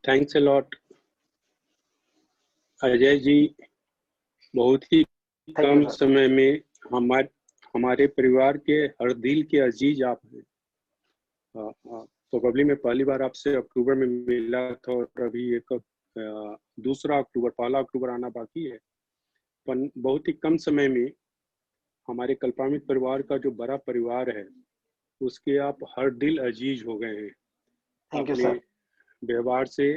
Thanks a lot Ajay ji. बहुत ही thank you come sir. समय में हमारे परिवार के हर दिल के अजीज आप हैं। प्रोबेबली मैं पहली बार आपसे अक्टूबर में मिला था और अभी एक दूसरा अक्टूबर, पहला अक्टूबर आना बाकी है। पर बहुत ही कम समय में हमारे कल्पामित परिवार का जो बड़ा परिवार है उसके आप हर दिल अजीज हो गए हैं। थैंक यू अपने सर। व्यवहार से,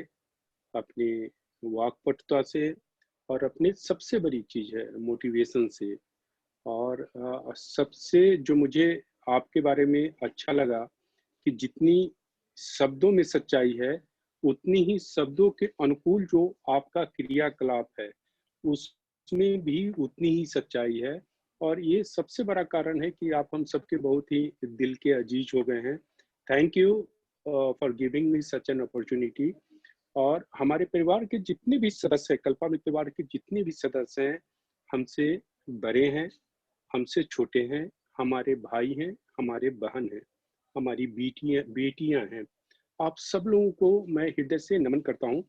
अपनी वाकपटुता से और अपनी सबसे बड़ी चीज है मोटिवेशन से। और सबसे जो मुझे आपके बारे में अच्छा लगा कि जितनी शब्दों में सच्चाई है उतनी ही शब्दों के अनुकूल जो आपका क्रियाकलाप है उसमें भी उतनी ही सच्चाई है। और ये सबसे बड़ा कारण है कि आप हम सबके बहुत ही दिल के अजीज हो गए हैं। Thank you for giving me such an opportunity. और हमारे परिवार के जितने भी सदस्य हैं, कल्पामित परिवार के जितने भी सदस्य हैं, हमसे बड़े हैं, हमसे छोटे हैं, हमारे भाई हैं, हमारे बहन हैं, हमारी बेटियां हैं, आप सब लोगों को मैं हृदय से नमन करता हूं।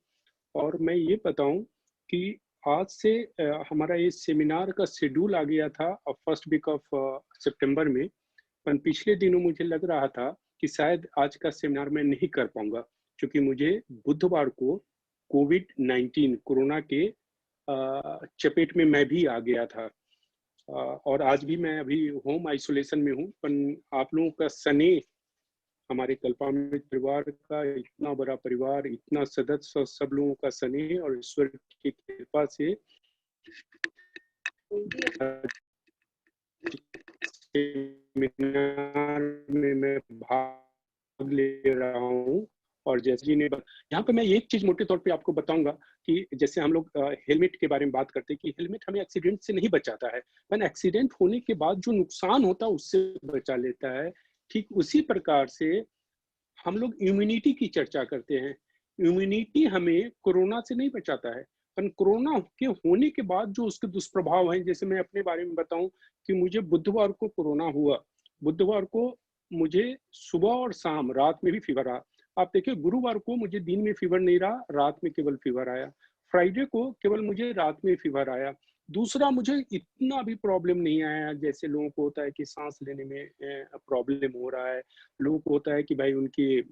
और मैं ये बताऊं कि आज से हमारा ये सेमिनार का शेड्यूल आ गया था फर्स्ट वीक ऑफ सितंबर में। पर पिछले दिनों मुझे लग रहा था कि शायद आज का सेमिनार मैं नहीं कर पाऊंगा, क्योंकि मुझे बुधवार को कोविड-19 कोरोना के चपेट में मैं भी आ गया था। और आज भी मैं अभी होम आइसोलेशन में हूँ। पर आप लोगों का स्नेह, हमारे कल्पामित परिवार का इतना बड़ा परिवार, इतना सदस्य और सब लोगों का स्नेह और ईश्वर की कृपा से सेमिनार में मैं भाग ले रहा हूँ। और जैसे जी ने यहाँ पे मैं एक चीज मोटे तौर पे आपको बताऊंगा कि जैसे हम लोग हेलमेट के बारे में बात करते हैं कि हेलमेट हमें एक्सीडेंट से नहीं बचाता है, पर एक्सीडेंट होने के बाद जो नुकसान होता है उससे बचा लेता है। ठीक उसी प्रकार से हम लोग इम्यूनिटी की चर्चा करते हैं। इम्यूनिटी हमें कोरोना से नहीं बचाता है, पर कोरोना के होने के बाद जो उसके दुष्प्रभाव हैं, जैसे मैं अपने बारे में बताऊं कि मुझे बुधवार को कोरोना हुआ। बुधवार को मुझे सुबह और शाम रात में भी फीवर रहा। आप देखिए, गुरुवार को मुझे दिन में फीवर नहीं रहा, रात में केवल फीवर आया। फ्राइडे को केवल मुझे रात में फीवर आया। दूसरा, मुझे इतना भी प्रॉब्लम नहीं आया जैसे लोगों को होता है कि सांस लेने में प्रॉब्लम हो रहा है। लोगों को होता है कि भाई उनकी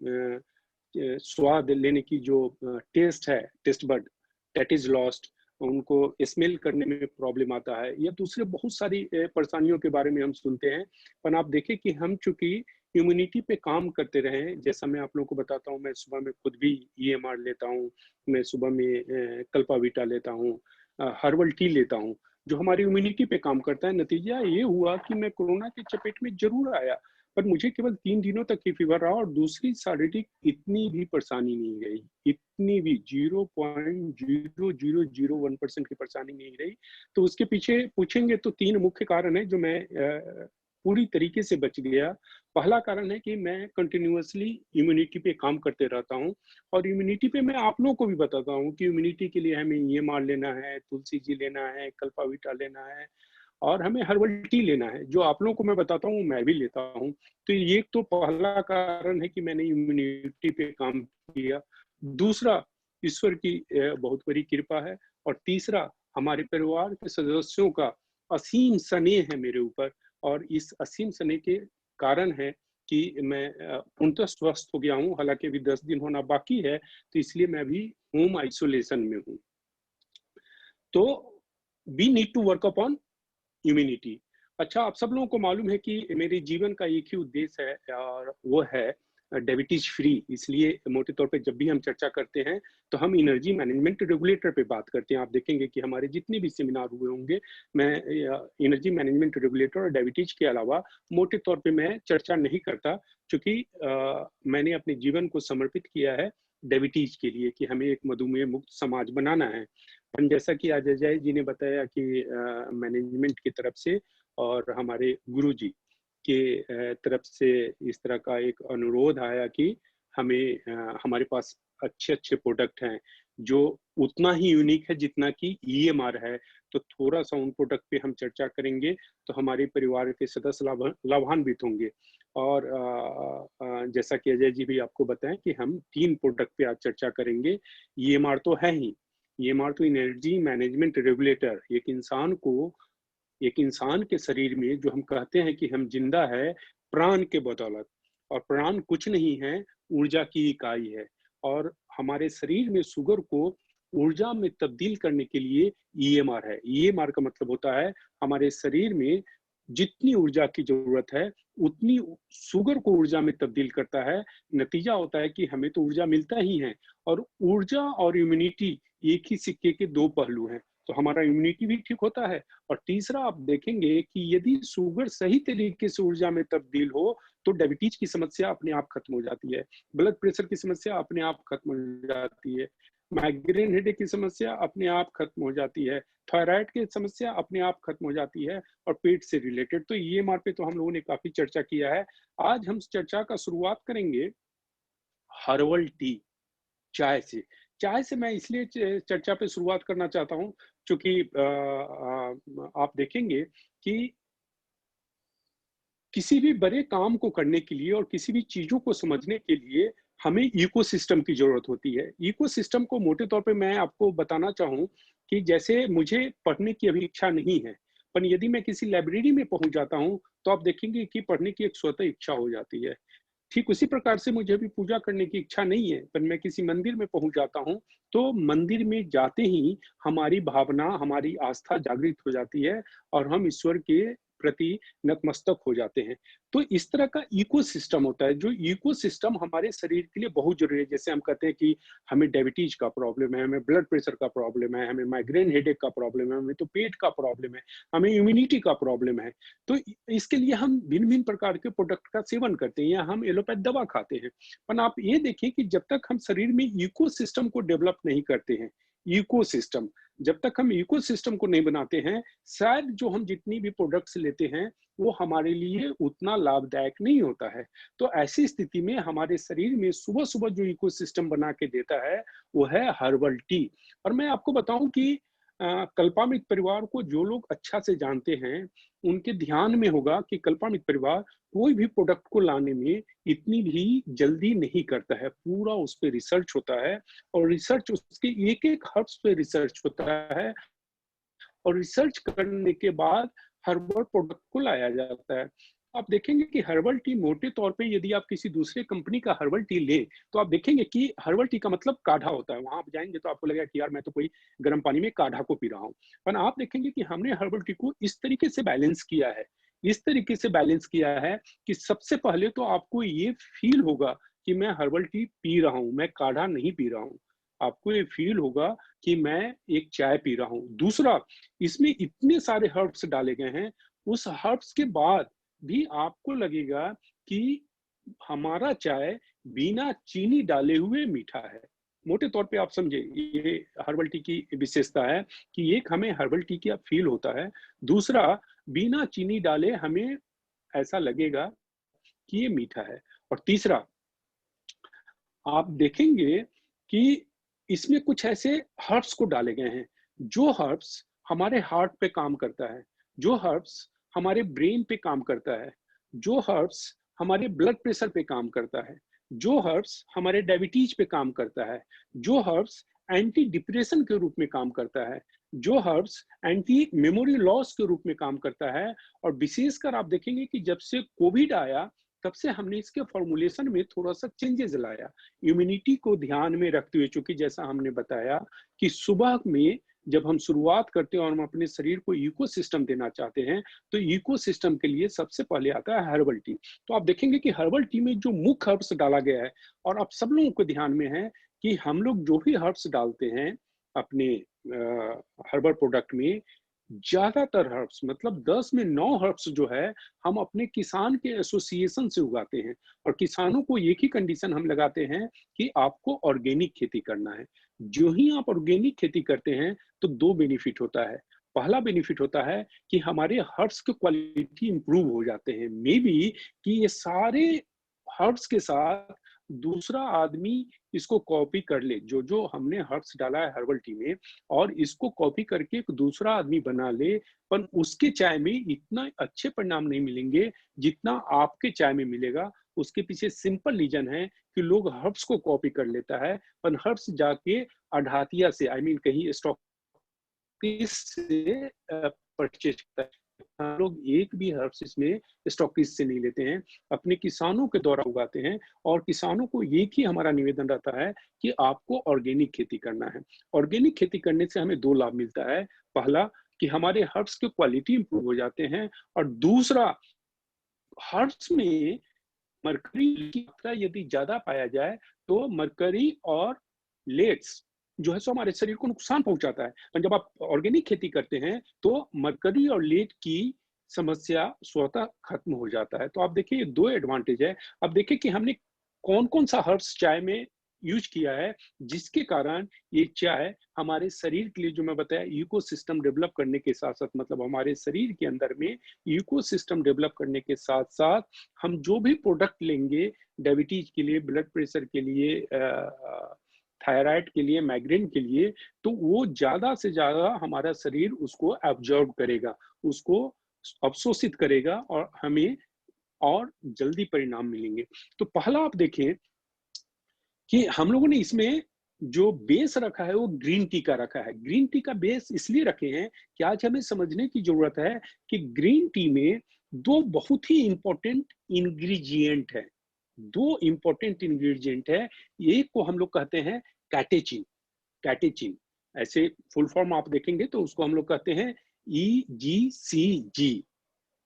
स्वाद लेने की जो टेस्ट है, test bud that is lost, उनको स्मेल करने में प्रॉब्लम आता है, या दूसरे बहुत सारी परेशानियों के बारे में हम सुनते हैं। पर आप देखें कि हम चूंकि इम्यूनिटी पे काम करते रहे हैं, जैसा मैं आप लोगों को बताता हूँ, मैं सुबह में खुद भी EMR लेता हूँ, मैं सुबह में कल्पावीटा लेता हूँ, हर्बल टी लेता हूँ, जो हमारी इम्यूनिटी पे काम करता है। नतीजा ये हुआ कि मैं कोरोना के चपेट में जरूर आया, पर मुझे केवल 3 दिनों तक ही फीवर रहा और दूसरी शारीरिक इतनी भी परेशानी नहीं रही, इतनी भी 0.0001% की परेशानी नहीं रही। तो उसके पीछे पूछेंगे तो 3 मुख्य कारण है जो मैं पूरी तरीके से बच गया। पहला कारण है कि मैं कंटिन्यूअसली इम्यूनिटी पे काम करते रहता हूँ। और इम्यूनिटी पे मैं आप लोगों को भी बताता हूँ कि इम्यूनिटी के लिए हमें EMR लेना है, तुलसी जी लेना है, कल्पावीटा लेना है, और हमें हर्बल टी लेना है, जो आप लोगों को मैं बताता हूँ, मैं भी लेता हूँ। तो ये तो पहला कारण है कि मैंने इम्यूनिटी पे काम किया। दूसरा, ईश्वर की बहुत बड़ी कृपा है। और तीसरा, हमारे परिवार के सदस्यों का असीम स्नेह है मेरे ऊपर। और इस असीम स्नेह के कारण है कि मैं पूर्णतः स्वस्थ हो गया हूँ। हालांकि अभी 10 दिन होना बाकी है, तो इसलिए मैं अभी होम आइसोलेशन में हूँ। तो we need to work upon immunity. अच्छा, आप सब लोगों को मालूम है कि मेरे जीवन का एक ही उद्देश्य है और वो है डायबिटीज फ्री। इसलिए मोटे तौर पे जब भी हम चर्चा करते हैं तो हम एनर्जी मैनेजमेंट रेगुलेटर पे बात करते हैं। आप देखेंगे कि हमारे जितने भी सेमिनार हुए होंगे, मैं एनर्जी मैनेजमेंट रेगुलेटर और डायबिटीज के अलावा मोटे तौर पे मैं चर्चा नहीं करता, क्योंकि मैंने अपने जीवन को समर्पित किया है डायबिटीज के लिए कि हमें एक मधुमेह मुक्त समाज बनाना है। जैसा कि आज अजय जी ने बताया कि मैनेजमेंट की तरफ से और हमारे गुरुजी के तरफ से इस तरह का एक अनुरोध आया कि हमें हमारे पास अच्छे अच्छे प्रोडक्ट हैं जो उतना ही यूनिक है जितना कि EMR है। तो थोड़ा सा उन प्रोडक्ट पे हम चर्चा करेंगे तो हमारे परिवार के सदस्य लाभान्वित होंगे। और जैसा कि अजय जी भी आपको बताएं कि हम 3 प्रोडक्ट पे आज चर्चा करेंगे। ईएमआर तो है ही, ईएमआर तो एनर्जी मैनेजमेंट रेगुलेटर, एक इंसान के शरीर में जो हम कहते हैं कि हम जिंदा है प्राण के बदौलत, और प्राण कुछ नहीं है, ऊर्जा की इकाई है। और हमारे शरीर में शुगर को ऊर्जा में तब्दील करने के लिए ईएमआर है। ईएमआर का मतलब होता है हमारे शरीर में जितनी ऊर्जा की जरूरत है उतनी शुगर को ऊर्जा में तब्दील करता है। नतीजा होता है कि हमें तो ऊर्जा मिलता ही है, और ऊर्जा और इम्यूनिटी एक ही सिक्के के दो पहलू हैं। तो हमारा इम्यूनिटी भी ठीक होता है, और तीसरा आप देखेंगे कि यदि शुगर सही तरीके से ऊर्जा में तब्दील हो तो डायबिटीज की समस्या अपने आप खत्म हो जाती है, ब्लड प्रेशर की समस्या अपने आप खत्म हो जाती है, माइग्रेन हेडेक की समस्या अपने आप खत्म हो जाती है, थायराइड की समस्या अपने आप खत्म हो जाती है, और पेट से रिलेटेड तो ईएमआर पे तो हम लोगों ने काफी चर्चा किया है। आज हम चर्चा का शुरुआत करेंगे हर्बल टी, चाय से। चाय से मैं इसलिए चर्चा पे शुरुआत करना चाहता हूँ क्योंकि आप देखेंगे कि किसी भी बड़े काम को करने के लिए और किसी भी चीजों को समझने के लिए हमें इकोसिस्टम की जरूरत होती है। इकोसिस्टम को मोटे तौर पे मैं आपको बताना चाहूँ कि जैसे मुझे पढ़ने की अभी इच्छा नहीं है, पर यदि मैं किसी लाइब्रेरी में पहुंच जाता हूँ तो आप देखेंगे कि पढ़ने की एक स्वतः इच्छा हो जाती है। ठीक उसी प्रकार से मुझे भी पूजा करने की इच्छा नहीं है, पर मैं किसी मंदिर में पहुंच जाता हूँ तो मंदिर में जाते ही हमारी भावना, हमारी आस्था जागृत हो जाती है, और हम ईश्वर के प्रति नतमस्तक हो जाते हैं। तो इस तरह का इकोसिस्टम होता है, जो इकोसिस्टम हमारे शरीर के लिए बहुत जरूरी है। जैसे हम कहते हैं कि हमें डायबिटीज का प्रॉब्लम है, हमें ब्लड प्रेशर का प्रॉब्लम है, हमें माइग्रेन हेडेक का प्रॉब्लम है, हमें तो पेट का प्रॉब्लम है, हमें इम्यूनिटी का प्रॉब्लम है। तो इसके लिए हम भिन्न भिन्न प्रकार के प्रोडक्ट का सेवन करते हैं या हम एलोपैथ दवा खाते हैं। पर आप ये देखिए कि जब तक हम शरीर में इकोसिस्टम को डेवलप नहीं करते हैं, इकोसिस्टम, जब तक हम इकोसिस्टम को नहीं बनाते हैं, शायद जो हम जितनी भी प्रोडक्ट्स लेते हैं वो हमारे लिए उतना लाभदायक नहीं होता है। तो ऐसी स्थिति में हमारे शरीर में सुबह सुबह जो इकोसिस्टम बना के देता है वो है हर्बल टी। और मैं आपको बताऊं कि कल्पामित परिवार को जो लोग अच्छा से जानते हैं उनके ध्यान में होगा कि कल्पामित परिवार कोई भी प्रोडक्ट को लाने में इतनी भी जल्दी नहीं करता है। पूरा उस पर रिसर्च होता है, और रिसर्च उसके एक एक हर्ब्स पे रिसर्च होता है, और रिसर्च करने के बाद हर्बल प्रोडक्ट को लाया जाता है। आप देखेंगे कि हर्बल टी मोटे तौर पे यदि आप किसी दूसरे कंपनी का हर्बल टी ले तो आप देखेंगे कि हर्बल टी का मतलब काढ़ा होता है। वहां आप जाएंगे तो आपको लगेगा कि यार मैं तो कोई गर्म पानी में काढ़ा को पी रहा हूँ। पर आप देखेंगे कि हमने हर्बल टी को इस तरीके से बैलेंस किया है, इस तरीके से बैलेंस किया है कि सबसे पहले तो आपको ये फील होगा कि मैं हर्बल टी पी रहा हूँ, मैं काढ़ा नहीं पी रहा हूँ। आपको ये फील होगा कि मैं एक चाय पी रहा हूँ। दूसरा, इसमें इतने सारे हर्ब्स डाले गए हैं, उस हर्ब्स के बाद भी आपको लगेगा कि हमारा चाय बिना चीनी डाले हुए मीठा है। मोटे तौर पे आप समझे, ये हर्बल टी की विशेषता है कि एक हमें हर्बल टी की फील होता है, दूसरा बिना चीनी डाले हमें ऐसा लगेगा कि ये मीठा है, और तीसरा आप देखेंगे कि इसमें कुछ ऐसे हर्ब्स को डाले गए हैं, जो हर्ब्स हमारे हार्ट पे काम करता है, जो हर्ब्स हमारे ब्रेन पे काम करता है, जो हर्ब्स हमारे ब्लड प्रेशर पे काम करता है, जो हर्ब्स हमारे डायबिटीज पे काम करता है, जो हर्ब्स एंटी डिप्रेशन के रूप में काम करता है, जो हर्ब्स एंटी मेमोरी लॉस के रूप में काम करता है। और विशेषकर आप देखेंगे कि जब से कोविड आया तब से हमने इसके फॉर्मुलेशन में थोड़ा सा चेंजेस लाया, इम्यूनिटी को ध्यान में रखते हुए। चूंकि जैसा हमने बताया कि सुबह में जब हम शुरुआत करते हैं और हम अपने शरीर को इकोसिस्टम देना चाहते हैं, तो इकोसिस्टम के लिए सबसे पहले आता है हर्बल टी। तो आप देखेंगे कि हर्बल टी में जो मुख्य हर्ब्स डाला गया है, और आप सब लोगों को ध्यान में है कि हम लोग जो भी हर्ब्स डालते हैं अपने हर्बल प्रोडक्ट में, ज्यादातर हर्ब्स मतलब 10 में 9 हर्ब्स जो है हम अपने किसान के एसोसिएशन से उगाते हैं। और किसानों को एक ही कंडीशन हम लगाते हैं कि आपको ऑर्गेनिक खेती करना है। जो ही आप ऑर्गेनिक खेती करते हैं तो दो बेनिफिट होता है। पहला बेनिफिट होता है कि हमारे हर्ब्स के क्वालिटी इंप्रूव हो जाते हैं, मे बी कि ये सारे हर्ब्स के साथ दूसरा आदमी इसको कॉपी कर ले, जो हमने हर्ब्स डाला है हर्बल टी में, और इसको कॉपी करके एक दूसरा आदमी बना ले, पर उसके चाय में इतना अच्छे परिणाम नहीं मिलेंगे जितना आपके चाय में मिलेगा। उसके पीछे सिंपल रीजन है कि लोग हर्ब्स को कॉपी कर लेता है, पर हर्ब्स जाके अढ़ातिया से, आई मीन कहीं स्टॉक से परचेज करता है। हम लोग एक भी हर्ब्स इसमें स्टॉकिस्ट से नहीं लेते हैं, अपने किसानों के द्वारा उगाते हैं। और किसानों को एक ही हमारा निवेदन रहता है कि आपको ऑर्गेनिक खेती करना है। ऑर्गेनिक खेती करने से हमें 2 लाभ मिलता है। पहला कि हमारे हर्ब्स की क्वालिटी इंप्रूव हो जाते हैं, और दूसरा हर्ब्स में मरकरी की मात्रा यदि ज्यादा पाया जाए तो मरकरी और लेट्स जो है सो हमारे शरीर को नुकसान पहुंचाता है। और जब आप ऑर्गेनिक खेती करते हैं तो मरकरी और लेट की समस्या स्वतः खत्म हो जाता है। तो आप देखिए ये 2 एडवांटेज है। अब देखिए कि हमने कौन कौन सा हर्ब्स चाय में यूज किया है, जिसके कारण ये चाय हमारे शरीर के लिए, जो मैं बताया, इकोसिस्टम डेवलप करने के साथ साथ, मतलब हमारे शरीर के अंदर में इकोसिस्टम डेवलप करने के साथ साथ हम जो भी प्रोडक्ट लेंगे डायबिटीज के लिए, ब्लड प्रेशर के लिए, थायराइड के लिए, माइग्रेन के लिए, तो वो ज्यादा से ज्यादा हमारा शरीर उसको एब्जॉर्ब करेगा, उसको अवशोषित करेगा, और हमें और जल्दी परिणाम मिलेंगे। तो पहला आप देखें कि हम लोगों ने इसमें जो बेस रखा है वो ग्रीन टी का रखा है। ग्रीन टी का बेस इसलिए रखे हैं कि आज हमें समझने की जरूरत है कि ग्रीन टी में 2 बहुत ही इंपॉर्टेंट इंग्रेडिएंट है। 2 इंपॉर्टेंट इंग्रेडिएंट है। एक को हम लोग कहते हैं कैटेचिन। कैटेचिन ऐसे फुल फॉर्म आप देखेंगे तो उसको हम लोग कहते हैं EGCG।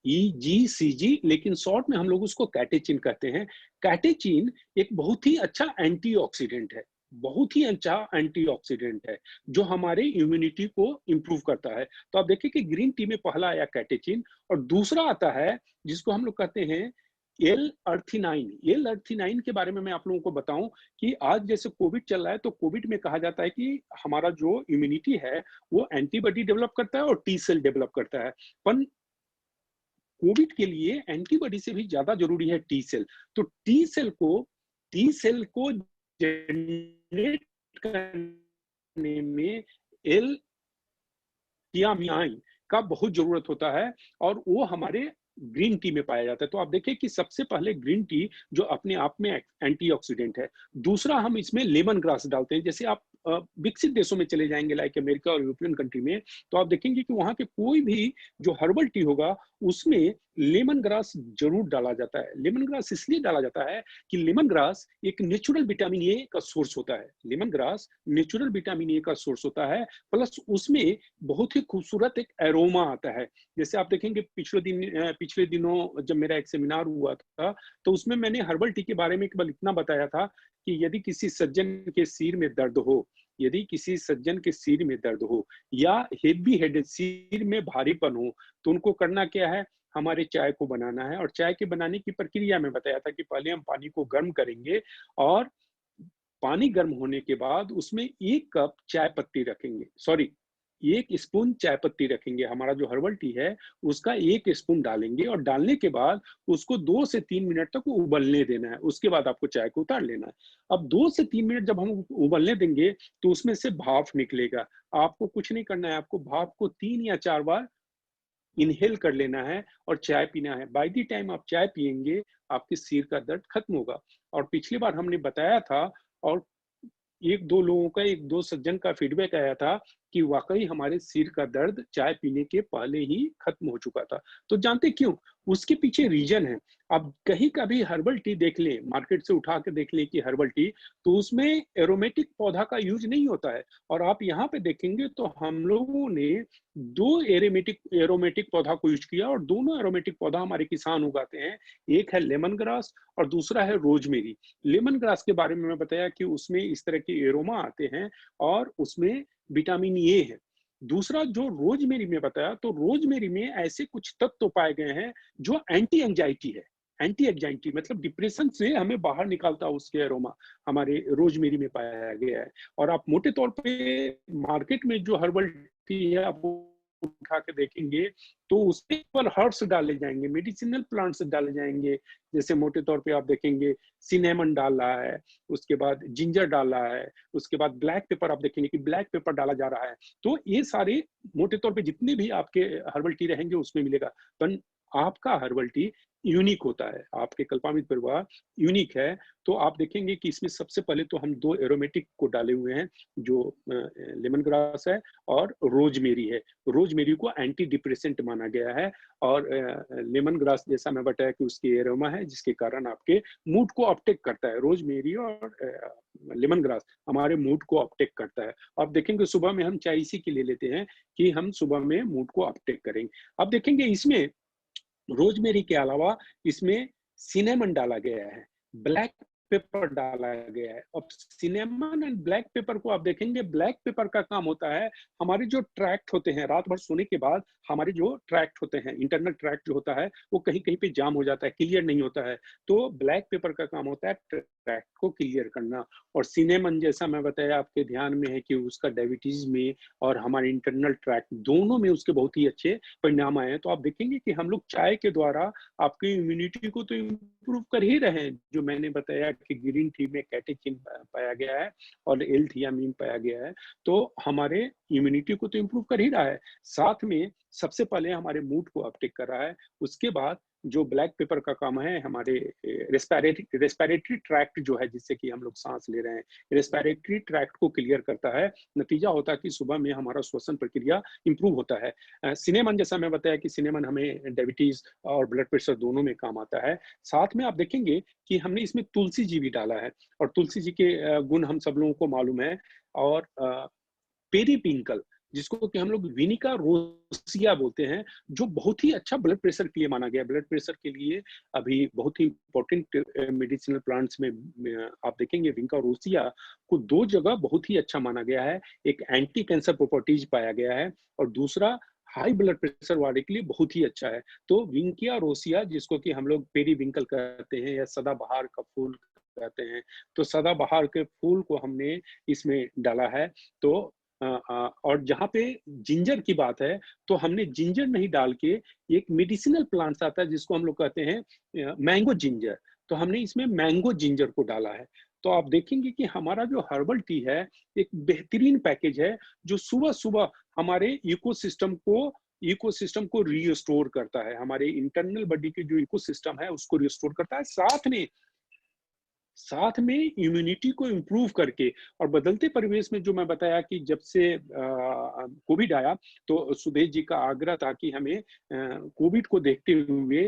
EGCG, लेकिन शॉर्ट में हम लोग उसको कैटेचिन कहते हैं। कैटेचिन एक बहुत ही अच्छा एंटीऑक्सीडेंट है, बहुत ही अच्छा एंटीऑक्सीडेंट है, जो हमारे इम्यूनिटी को इंप्रूव करता है। तो आप देखिए कि ग्रीन टी में पहला आया कैटेचिन, और दूसरा आता है जिसको हम लोग कहते हैं एल अर्थिनाइन। एल अर्थिनाइन के बारे में मैं आप लोगों को बताऊं कि आज जैसे कोविड चल रहा है, तो कोविड में कहा जाता है कि हमारा जो इम्यूनिटी है वो एंटीबॉडी डेवलप करता है और टी सेल डेवलप करता है। पर कोविड के लिए एंटीबॉडी से भी ज्यादा जरूरी है टी सेल। तो टी सेल को जनरेट करने में एल थियामिन का बहुत जरूरत होता है, और वो हमारे ग्रीन टी में पाया जाता है। तो आप देखिए कि सबसे पहले ग्रीन टी जो अपने आप में एंटीऑक्सीडेंट है। दूसरा हम इसमें लेमन ग्रास डालते हैं। जैसे आप विकसित देशों में चले जाएंगे, लाइक अमेरिका और यूरोपियन कंट्री में, तो आप देखेंगे कि वहां के कोई भी जो हर्बल टी होगा उसमें लेमन ग्रास जरूर डाला जाता है। लेमन ग्रास इसलिए डाला जाता है कि लेमन ग्रास एक नेचुरल विटामिन ए का सोर्स होता है। Lemon grass natural vitamin A का सोर्स होता है, प्लस उसमें बहुत ही खूबसूरत एक एरोमा आता है। जैसे आप देखेंगे पिछले दिनों जब मेरा एक सेमिनार हुआ था, तो उसमें मैंने हर्बल टी के बारे में केवल इतना बताया था कि यदि किसी सज्जन के सिर में दर्द हो, यदि किसी सज्जन के सिर में दर्द हो, या हेवी हेडेड, सिर में भारीपन हो, तो उनको करना क्या है, हमारे चाय को बनाना है। और चाय के बनाने की प्रक्रिया में बताया था कि पहले हम पानी को गर्म करेंगे, और पानी गर्म होने के बाद उसमें 1 कप चाय पत्ती रखेंगे, सॉरी 1 स्पून चाय पत्ती रखेंगे। हमारा जो हर्बल टी है उसका 1 स्पून डालेंगे, और डालने के बाद उसको 2 से 3 मिनट तक उबलने देना है। उसके बाद आपको चाय को उतार लेना है। अब 2 से 3 मिनट जब हम उबलने देंगे तो उसमें से भाप निकलेगा। आपको कुछ नहीं करना है, आपको भाप को 3 या 4 बार इनहेल कर लेना है और चाय पीना है। बाय द टाइम आप चाय पिएंगे, आपके सिर का दर्द खत्म होगा। और पिछली बार हमने बताया था, और 1-2 लोगों का, 1-2 सज्जन का फीडबैक आया था कि वाकई हमारे सिर का दर्द चाय पीने के पहले ही खत्म हो चुका था। तो जानते क्यों? उसके पीछे रीजन है। आप कहीं का भी हर्बल टी देख लें, मार्केट से उठा के देख लें कि हर्बल टी, तो उसमें एरोमेटिक पौधा का यूज नहीं होता है। और आप यहाँ पे देखेंगे तो हम लोगों ने 2 एरोमेटिक पौधा को यूज किया, और दोनों एरोमेटिक पौधा हमारे किसान उगाते हैं। एक है लेमन ग्रास और दूसरा है रोजमेरी। लेमन ग्रास के बारे में मैं बताया कि उसमें इस तरह के एरोमा आते हैं, और उसमें विटामिन ए है। दूसरा जो रोजमेरी में बताया, तो रोजमेरी में ऐसे कुछ तत्व पाए गए हैं जो एंटी एंजाइटी है। एंटी एंजाइटी मतलब डिप्रेशन से हमें बाहर निकालता है उसके एरोमा, हमारे रोजमेरी में पाया गया है। और आप मोटे तौर पे मार्केट में जो हर्बल टी है, आप उठा के देखेंगे तो उसमें केवल हर्ब्स डाले जाएंगे, मेडिसिनल प्लांट्स डाले जाएंगे। जैसे मोटे तौर पे आप देखेंगे सिनेमन डाल रहा है, उसके बाद जिंजर डाल रहा है, उसके बाद ब्लैक पेपर आप देखेंगे कि ब्लैक पेपर डाला जा रहा है। तो ये सारे मोटे तौर पे जितने भी आपके हर्बल टी रहेंगे उसमें मिलेगा। पर आपका हर्बल टी यूनिक होता है, आपके कल्पामित परिवार यूनिक है। तो आप देखेंगे कि इसमें सबसे पहले तो हम 2 एरोमेटिक को डाले हुए हैं, जो लेमन ग्रास है और रोज़मेरी है। रोज़मेरी को एंटी डिप्रेसेंट माना गया है और लेमन ग्रास जैसा मैं बताया कि उसकी एरोमा है जिसके कारण आपके मूड को अपटेक करता है। रोज़मेरी और लेमन ग्रास हमारे मूड को अपटेक करता है। आप देखेंगे सुबह में हम चाय इसी के लिए लेते हैं कि हम सुबह में मूड को अपटेक करेंगे। आप देखेंगे इसमें रोज़मेरी के अलावा इसमें सिनेमन डाला गया है, ब्लैक पेपर डाला गया है। अब सिनेमन एंड ब्लैक पेपर को आप देखेंगे, ब्लैक पेपर का काम होता है, हमारे जो ट्रैक्ट होते हैं, रात भर सोने के बाद हमारे जो ट्रैक्ट होते हैं, इंटरनल ट्रैक्ट जो होता है, वो कहीं-कहीं पे जाम हो जाता है, क्लियर नहीं होता है। तो ब्लैक पेपर का काम होता है ट्रैक्ट को क्लियर करना। और सिनेमन जैसा मैं बताया आपके ध्यान में है कि उसका डायबिटीज़ में और हमारे इंटरनल ट्रैक्ट दोनों में उसके बहुत ही अच्छे परिणाम आए हैं। तो आप देखेंगे कि हम लोग चाय के द्वारा आपकी इम्यूनिटी को तो इम्प्रूव कर ही रहे हैं। जो मैंने बताया कि ग्रीन टी में कैटेकिन पाया गया है और एल-थियामीन पाया गया है, तो हमारे इम्यूनिटी को तो इम्प्रूव कर ही रहा है। साथ में सबसे पहले हमारे मूड को अपटेक कर रहा है, उसके बाद जो ब्लैक पेपर का काम है हमारे रेस्पिरेटरी ट्रैक्ट जो है जिससे कि हम लोग सांस ले रहे हैं, रेस्पिरेटरी ट्रैक्ट को क्लियर करता है। नतीजा होता है कि सुबह में हमारा श्वसन प्रक्रिया इंप्रूव होता है। सिनेमन जैसा मैं बताया कि सिनेमन हमें डायबिटीज और ब्लड प्रेशर दोनों में काम आता है। साथ में आप देखेंगे कि हमने इसमें तुलसी जी भी डाला है और तुलसी जी के गुण हम सब लोगों को मालूम है। और पेरीविंकल जिसको कि हम लोग विनिका रोसिया बोलते हैं, जो बहुत ही अच्छा ब्लड प्रेशर के लिए माना गया है। ब्लड प्रेशर के लिए अभी बहुत ही इम्पोर्टेंट मेडिसिनल प्लांट्स में आप देखेंगे विनिका रोसिया को 2 जगह बहुत ही अच्छा माना गया है। एक एंटी कैंसर प्रॉपर्टीज पाया गया है और दूसरा हाई ब्लड प्रेशर वाले के लिए बहुत ही अच्छा है। तो विंकिया रोसिया जिसको कि हम लोग पेरीविंकल कहते हैं या सदाबहार का फूल कहते हैं, तो सदाबहार के फूल को हमने इसमें डाला है। तो और जहाँ पे जिंजर की बात है, तो हमने जिंजर नहीं डाल के एक मेडिसिनल प्लांट्स आता है जिसको हम लोग कहते हैं मैंगो जिंजर, तो हमने इसमें मैंगो जिंजर को डाला है। तो आप देखेंगे कि हमारा जो हर्बल टी है, एक बेहतरीन पैकेज है, जो सुबह-सुबह हमारे इकोसिस्टम को रिस्टोर करता है, हमारे इंटरनल बॉडी के जो इकोसिस्टम है, उसको रिस्टोर करता है। साथ में इम्यूनिटी को इम्प्रूव करके और बदलते परिवेश में जो मैं बताया कि जब से कोविड आया तो सुदेश जी का आग्रह था कि हमें कोविड को देखते हुए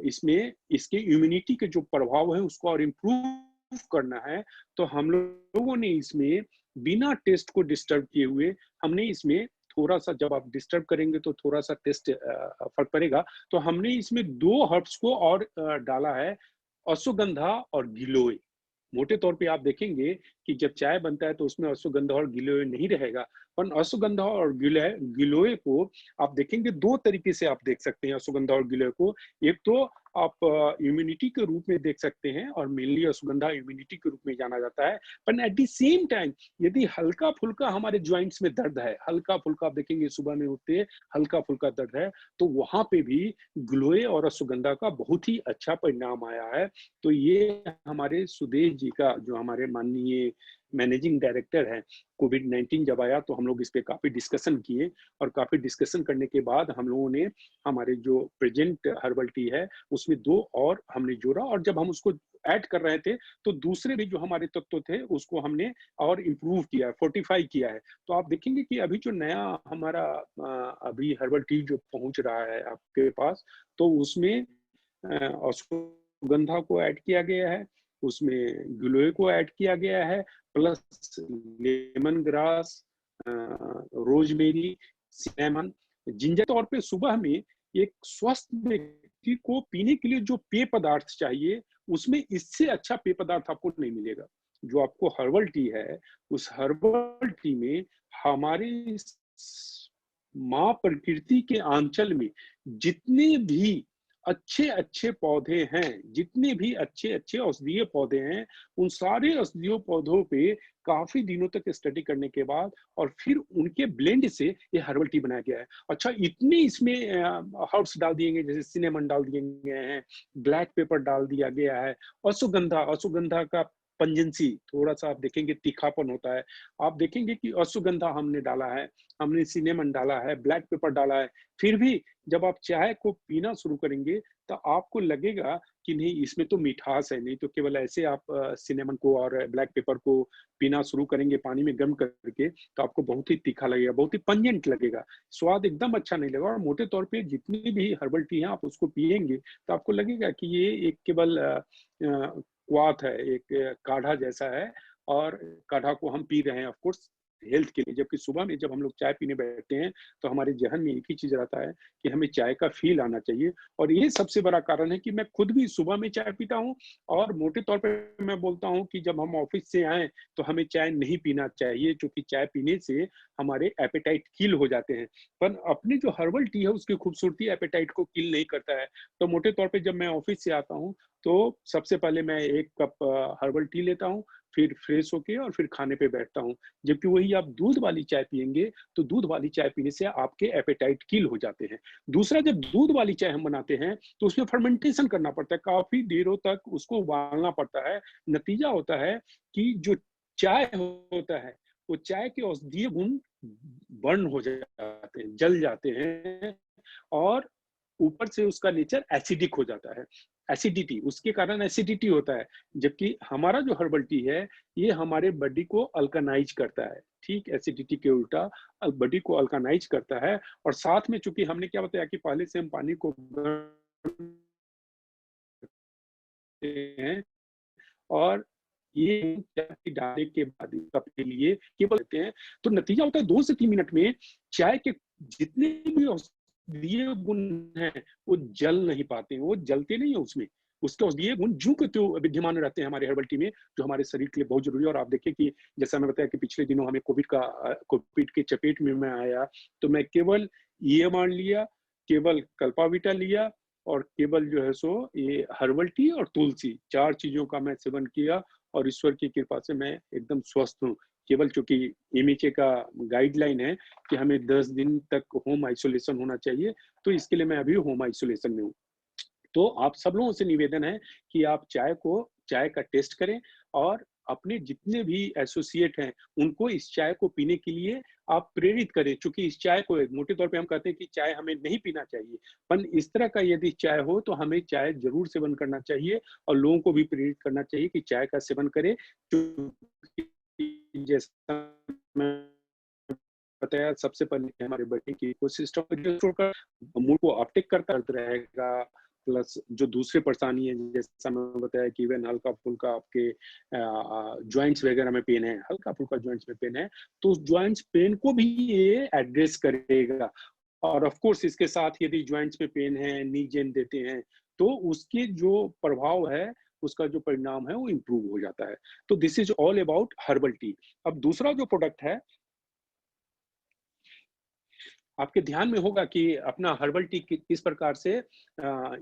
इसमें इसके इम्यूनिटी के जो प्रभाव है उसको और इम्प्रूव करना है। तो हम लोगों ने इसमें बिना टेस्ट को डिस्टर्ब किए हुए हमने इसमें थोड़ा सा, जब आप डिस्टर्ब करेंगे तो थोड़ा सा टेस्ट फर्क पड़ेगा, तो हमने इसमें 2 हर्ब्स को और डाला है, अश्वगंधा और गिलोय। मोटे तौर पे आप देखेंगे कि जब चाय बनता है तो उसमें अश्वगंधा और गिलोय नहीं रहेगा, पर अश्वगंधा और गिलोय को आप देखेंगे 2 तरीके से आप देख सकते हैं अश्वगंधा और गिलोय को। एक तो आप इम्यूनिटी के रूप में देख सकते हैं और मेनली अश्वगंधा इम्यूनिटी के रूप में जाना जाता है। पर एट द सेम टाइम यदि हल्का-फुल्का हमारे जॉइंट्स में दर्द है, हल्का-फुल्का आप देखेंगे सुबह में उठते हल्का-फुल्का दर्द है, तो वहाँ पे भी गिलोय और अश्वगंधा का बहुत ही अच्छा परिणाम आया है। तो ये हमारे सुदेश जी का, जो हमारे माननीय मैनेजिंग डायरेक्टर हैं, कोविड-19 जब आया तो हम लोग इस पे काफ़ी डिस्कशन किए और काफ़ी डिस्कशन करने के बाद हम लोगों ने हमारे जो प्रेजेंट हर्बल टी है, उसमें 2 और हमने जोड़ा और जब हम उसको ऐड कर रहे थे, तो दूसरे भी जो हमारे तत्व थे, उसको हमने और इम्प्रूव किया है, फोर्टिफाई किया है। तो आप देखेंगे कि अभी जो नया हमारा अभी हर्बल टी जो पहुँच रहा है आपके पास, तो उसमें अश्वगंधा को ऐड किया गया है, उसमें गिलोय को ऐड किया गया है, plus lemon grass, rosemary, cinnamon, ginger. तौर पे सुबह में एक स्वस्थ व्यक्ति को पीने के लिए जो पेय पदार्थ चाहिए, उसमें इससे अच्छा पेय पदार्थ आपको नहीं मिलेगा। जो आपको हर्बल टी है, उस हर्बल टी में हमारी माँ प्रकृति के आंचल में जितने भी अच्छे-अच्छे पौधे हैं, जितने भी अच्छे-अच्छे औषधीय पौधे हैं, उन सारे औषधीय पौधों पे काफ़ी दिनों तक स्टडी करने के बाद और फिर उनके ब्लेंड से ये हर्बल टी बनाया गया है। अच्छा, इतने इसमें हर्ब्स डाल दिए गए, जैसे सिनेमन डाल दिए गए हैं, ब्लैक पेपर डाल दिया गया है, अश्वगंधा का पंजेंसी थोड़ा-सा आप देखेंगे तीखापन होता है। आप देखेंगे कि अश्वगंधा हमने डाला है, हमने सिनेमन डाला है, ब्लैक पेपर डाला है, फिर भी जब आप चाय को पीना शुरू करेंगे, तो आपको लगेगा कि नहीं, इसमें तो मिठास है, नहीं तो केवल ऐसे आप सिनेमन को और ब्लैक पेपर को पीना शुरू करेंगे पानी में गर्म करके, तो आपको बहुत ही तीखा लगेगा, बहुत ही पंजेंट लगेगा, स्वाद एकदम अच्छा नहीं लगेगा। और मोटे तौर पे जितनी भी हर्बल टी है, आप उसको पिएँगे, तो आपको लगेगा कि ये एक केवल क्वाथ है, एक काढ़ा जैसा है और काढ़ा को हम पी रहे हैं ऑफ कोर्स हेल्थ के लिए। जबकि सुबह में जब हम लोग चाय पीने बैठते हैं, तो हमारे ज़हन में एक ही चीज़ रहता है कि हमें चाय का फ़ील आना चाहिए और ये सबसे बड़ा कारण है कि मैं खुद भी सुबह में चाय पीता हूँ और मोटे तौर पे मैं बोलता हूँ कि जब हम ऑफ़िस से आएँ, तो हमें चाय नहीं पीना चाहिए, क्योंकि चाय पीने से हमारे एपेटाइट किल हो जाते हैं। पर अपनी जो हर्बल टी है, उसकी खूबसूरती एपेटाइट को किल नहीं करता है। तो मोटे तौर पे जब मैं ऑफ़िस से आता हूँ, तो सबसे पहले मैं 1 कप हर्बल टी लेता हूँ, फिर फ्रेश होके और फिर खाने पे बैठता हूँ। जबकि वही आप दूध वाली चाय पिएँगे, तो दूध वाली चाय पीने से आपके एपेटाइट किल हो जाते हैं। दूसरा, जब दूध वाली चाय हम बनाते हैं, तो उसमें फर्मेंटेशन करना पड़ता है, काफ़ी देरों तक उसको उबालना पड़ता है। नतीजा होता है कि जो चाय होता है, वो चाय के औषधीय गुण बर्न हो जाते हैं, जल जाते हैं और ऊपर से उसका नेचर एसिडिक हो जाता है। एसिडिटी, उसके कारण एसिडिटी होता है। जबकि हमारा जो हर्बल टी है, ये हमारे बॉडी को अल्कनाइज़ करता है। ठीक एसिडिटी के उल्टा बॉडी को अल्कनाइज़ करता है और साथ में चूँकि हमने क्या बताया कि पहले से हम पानी को गर्म करते हैं और ये चाय डालने के बाद कप के लिए केवल लेते हैं, तो नतीजा होता है 2 से 3 मिनट में चाय के जितने भी औषधीय गुण हैं, वो जल नहीं पाते हैं, वो जलते नहीं है उसमें। उसके औषधीय गुण ज्यों के त्यों विद्यमान रहते हैं हमारे हर्बल टी में, जो हमारे शरीर के लिए बहुत ज़रूरी है। और आप देखिए कि जैसा मैं बताया कि पिछले दिनों हमें कोविड के चपेट में मैं आया, तो मैं केवल EMR लिया, केवल कल्पावीटा लिया और केवल जो है सो ये हर्बल टी और तुलसी 4 चीज़ों का मैं सेवन किया और ईश्वर की कृपा से मैं एकदम स्वस्थ हूँ। केवल चूँकि एमएचए का गाइडलाइन है कि हमें 10 दिन तक होम आइसोलेशन होना चाहिए, तो इसके लिए मैं अभी होम आइसोलेशन में हूँ। तो आप सब लोगों से निवेदन है कि आप चाय का टेस्ट करें और अपने जितने भी एसोसिएट हैं, उनको इस चाय को पीने के लिए आप प्रेरित करें। चूँकि इस चाय को मोटे तौर पे हम कहते हैं कि चाय हमें नहीं पीना चाहिए, पर इस तरह का यदि चाय हो, तो हमें चाय ज़रूर सेवन करना चाहिए और लोगों को भी प्रेरित करना चाहिए कि चाय का सेवन करें। क्योंकि जैसा मैं बताया, सबसे पहले हमारे बॉडी की इकोसिस्टम छोड़कर मूड को अपटेक करता रहेगा, प्लस जो दूसरी परेशानी है, जैसा मैं बताया कि इवन हल्का-फुल्का आपके जॉइंट्स वगैरह में पेन है, हल्का-फुल्का जॉइंट्स में पेन है, तो उस जॉइंट्स पेन को भी ये एड्रेस करेगा। और ऑफ कोर्स इसके साथ यदि जॉइंट्स में पेन है, नी जेन देते हैं, तो उसके जो प्रभाव है, उसका जो परिणाम है, वो इम्प्रूव हो जाता है। तो this is all about herbal tea. अब दूसरा जो प्रोडक्ट है, आपके ध्यान में होगा कि अपना हर्बल टी किस प्रकार से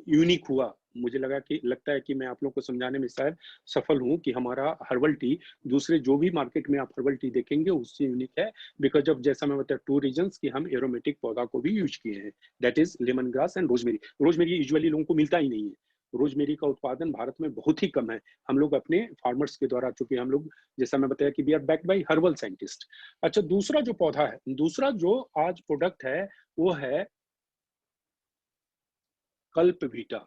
यूनिक हुआ। मुझे लगता है कि मैं आप लोग को समझाने में शायद सफल हूँ कि हमारा हर्बल टी दूसरे जो भी मार्केट में आप हर्बल टी देखेंगे उससे यूनिक है, बिकॉज़ ऑफ जैसा मैं बताया 2 रीज़न्स कि हम एरोमेटिक पौधा को भी यूज़ किए हैं। That is lemon grass and rosemary. Rosemary usually लोगों को मिलता ही नहीं है। रोज़मेरी का उत्पादन भारत में बहुत ही कम है। हम लोग अपने फार्मर्स के द्वारा, चूँकि हम लोग जैसा मैं बताया कि we are backed by herbal scientist. अच्छा, दूसरा जो पौधा है, दूसरा जो आज प्रोडक्ट है, वो है कल्पवीटा,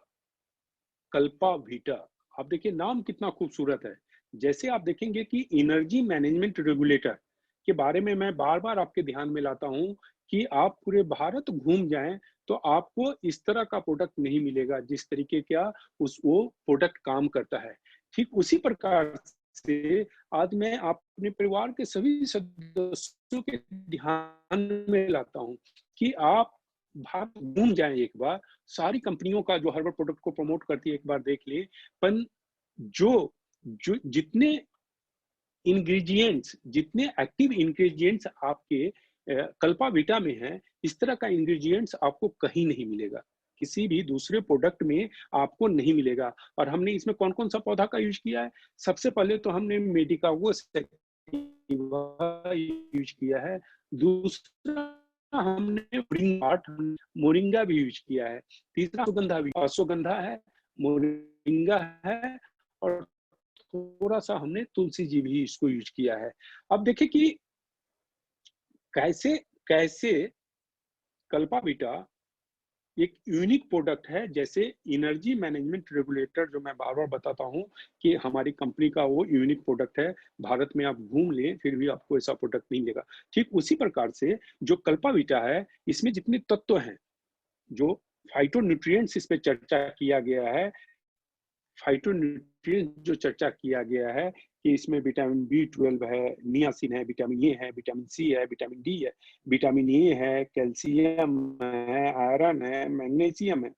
कल्पावीटा। आप देखिए नाम कितना खूबसूरत है। जैसे आप देखेंगे कि एनर्जी मैनेजमेंट रेगुलेटर के बारे में मैं बार-बार आपके ध्यान में लाता हूँ कि आप पूरे भारत घूम जाएँ, तो आपको इस तरह का प्रोडक्ट नहीं मिलेगा, जिस तरीके का उस वो प्रोडक्ट काम करता है। ठीक उसी प्रकार से आज मैं अपने परिवार के सभी सदस्यों के ध्यान में लाता हूँ कि आप भारत घूम जाएँ एक बार, सारी कंपनियों का जो हर्बल प्रोडक्ट को प्रमोट करती है एक बार देख लिए, पर जो जो जितने इंग्रीडिएंट्स, जितने एक्टिव इंग्रीडिएंट्स आपके कल्पावीटा में हैं, इस तरह का इंग्रीडिएंट्स आपको कहीं नहीं मिलेगा, किसी भी दूसरे प्रोडक्ट में आपको नहीं मिलेगा। और हमने इसमें कौन-कौन सा पौधा का यूज़ किया है? सबसे पहले तो हमने मेडिकागो सैटिवा यूज़ किया है। दूसरा हमने मोरिंगा भी यूज़ किया है। तीसरा अश्वगंधा है, मोरिंगा है और थोड़ा-सा हमने तुलसी जी भी इसको यूज़ किया है। अब देखिए कि कैसे कैसे कल्पावीटा एक यूनिक प्रोडक्ट है। जैसे एनर्जी मैनेजमेंट रेगुलेटर, जो मैं बार-बार बताता हूँ कि हमारी कंपनी का वो यूनिक प्रोडक्ट है। भारत में आप घूम लें, फिर भी आपको ऐसा प्रोडक्ट नहीं मिलेगा। ठीक उसी प्रकार से जो कल्पावीटा है, इसमें जितने तत्व हैं, जो फाइटोन्यूट्रिएंट्स इस पे चर्चा किया गया है, फाइटोन्यूट्रिएंट्स जो चर्चा किया गया है कि इसमें विटामिन बी12 है, नियासिन है, विटामिन ए है, विटामिन सी है, विटामिन डी है, विटामिन ए है, कैल्शियम है, आयरन है, मैग्नीशियम है,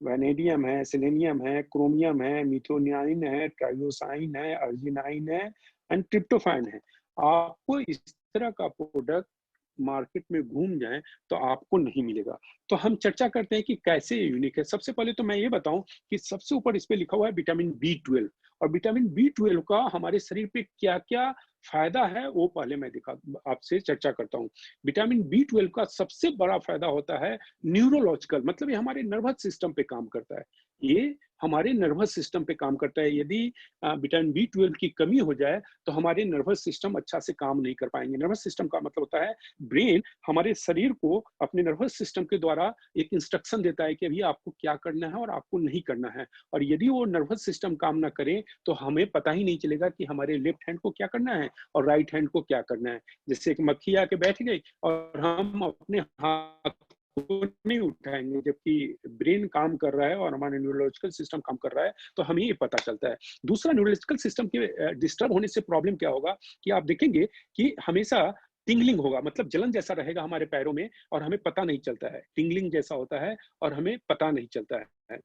वैनेडियम है, सेलेनियम है, क्रोमियम है, मिथ्योनाइन है, ट्राइयोसाइन है, अर्जिनाइन है एंड ट्रिप्टोफैन है। आपको इस तरह का प्रोडक्ट मार्केट में घूम जाएँ तो आपको नहीं मिलेगा। तो हम चर्चा करते हैं कि कैसे ये यूनिक है। सबसे पहले तो मैं ये बताऊँ कि सबसे ऊपर इस पे लिखा हुआ है विटामिन बी12, और विटामिन बी12 का हमारे शरीर पे क्या-क्या फ़ायदा है, वो पहले मैं आपसे चर्चा करता हूँ। विटामिन बी12 का सबसे बड़ा फ़ायदा होता है न्यूरोलॉजिकल, मतलब ये हमारे नर्वस सिस्टम पे काम करता है। ये हमारे नर्वस सिस्टम पे काम करता है। यदि विटामिन बी12 की कमी हो जाए तो हमारे नर्वस सिस्टम अच्छा से काम नहीं कर पाएँगे। नर्वस सिस्टम का मतलब होता है ब्रेन हमारे शरीर को अपने नर्वस सिस्टम के द्वारा एक इंस्ट्रक्शन देता है कि अभी आपको क्या करना है और आपको नहीं करना है। और यदि वो नर्वस सिस्टम काम ना करे तो हमें पता ही नहीं चलेगा कि हमारे लेफ्ट हैंड को क्या करना है और राइट हैंड को क्या करना है। जैसे एक मक्खी आके बैठ गई और हम अपने हाथ को नहीं उठाएंगे, जबकि ब्रेन काम कर रहा है और हमारा न्यूरोलॉजिकल सिस्टम काम कर रहा है, तो हमें ये पता चलता है। दूसरा, न्यूरोलॉजिकल सिस्टम के डिस्टर्ब होने से प्रॉब्लम क्या होगा कि आप देखेंगे कि हमेशा टिंगलिंग होगा, मतलब जलन जैसा रहेगा हमारे पैरों में और हमें पता नहीं चलता है। टिंगलिंग जैसा होता है और हमें पता नहीं चलता है।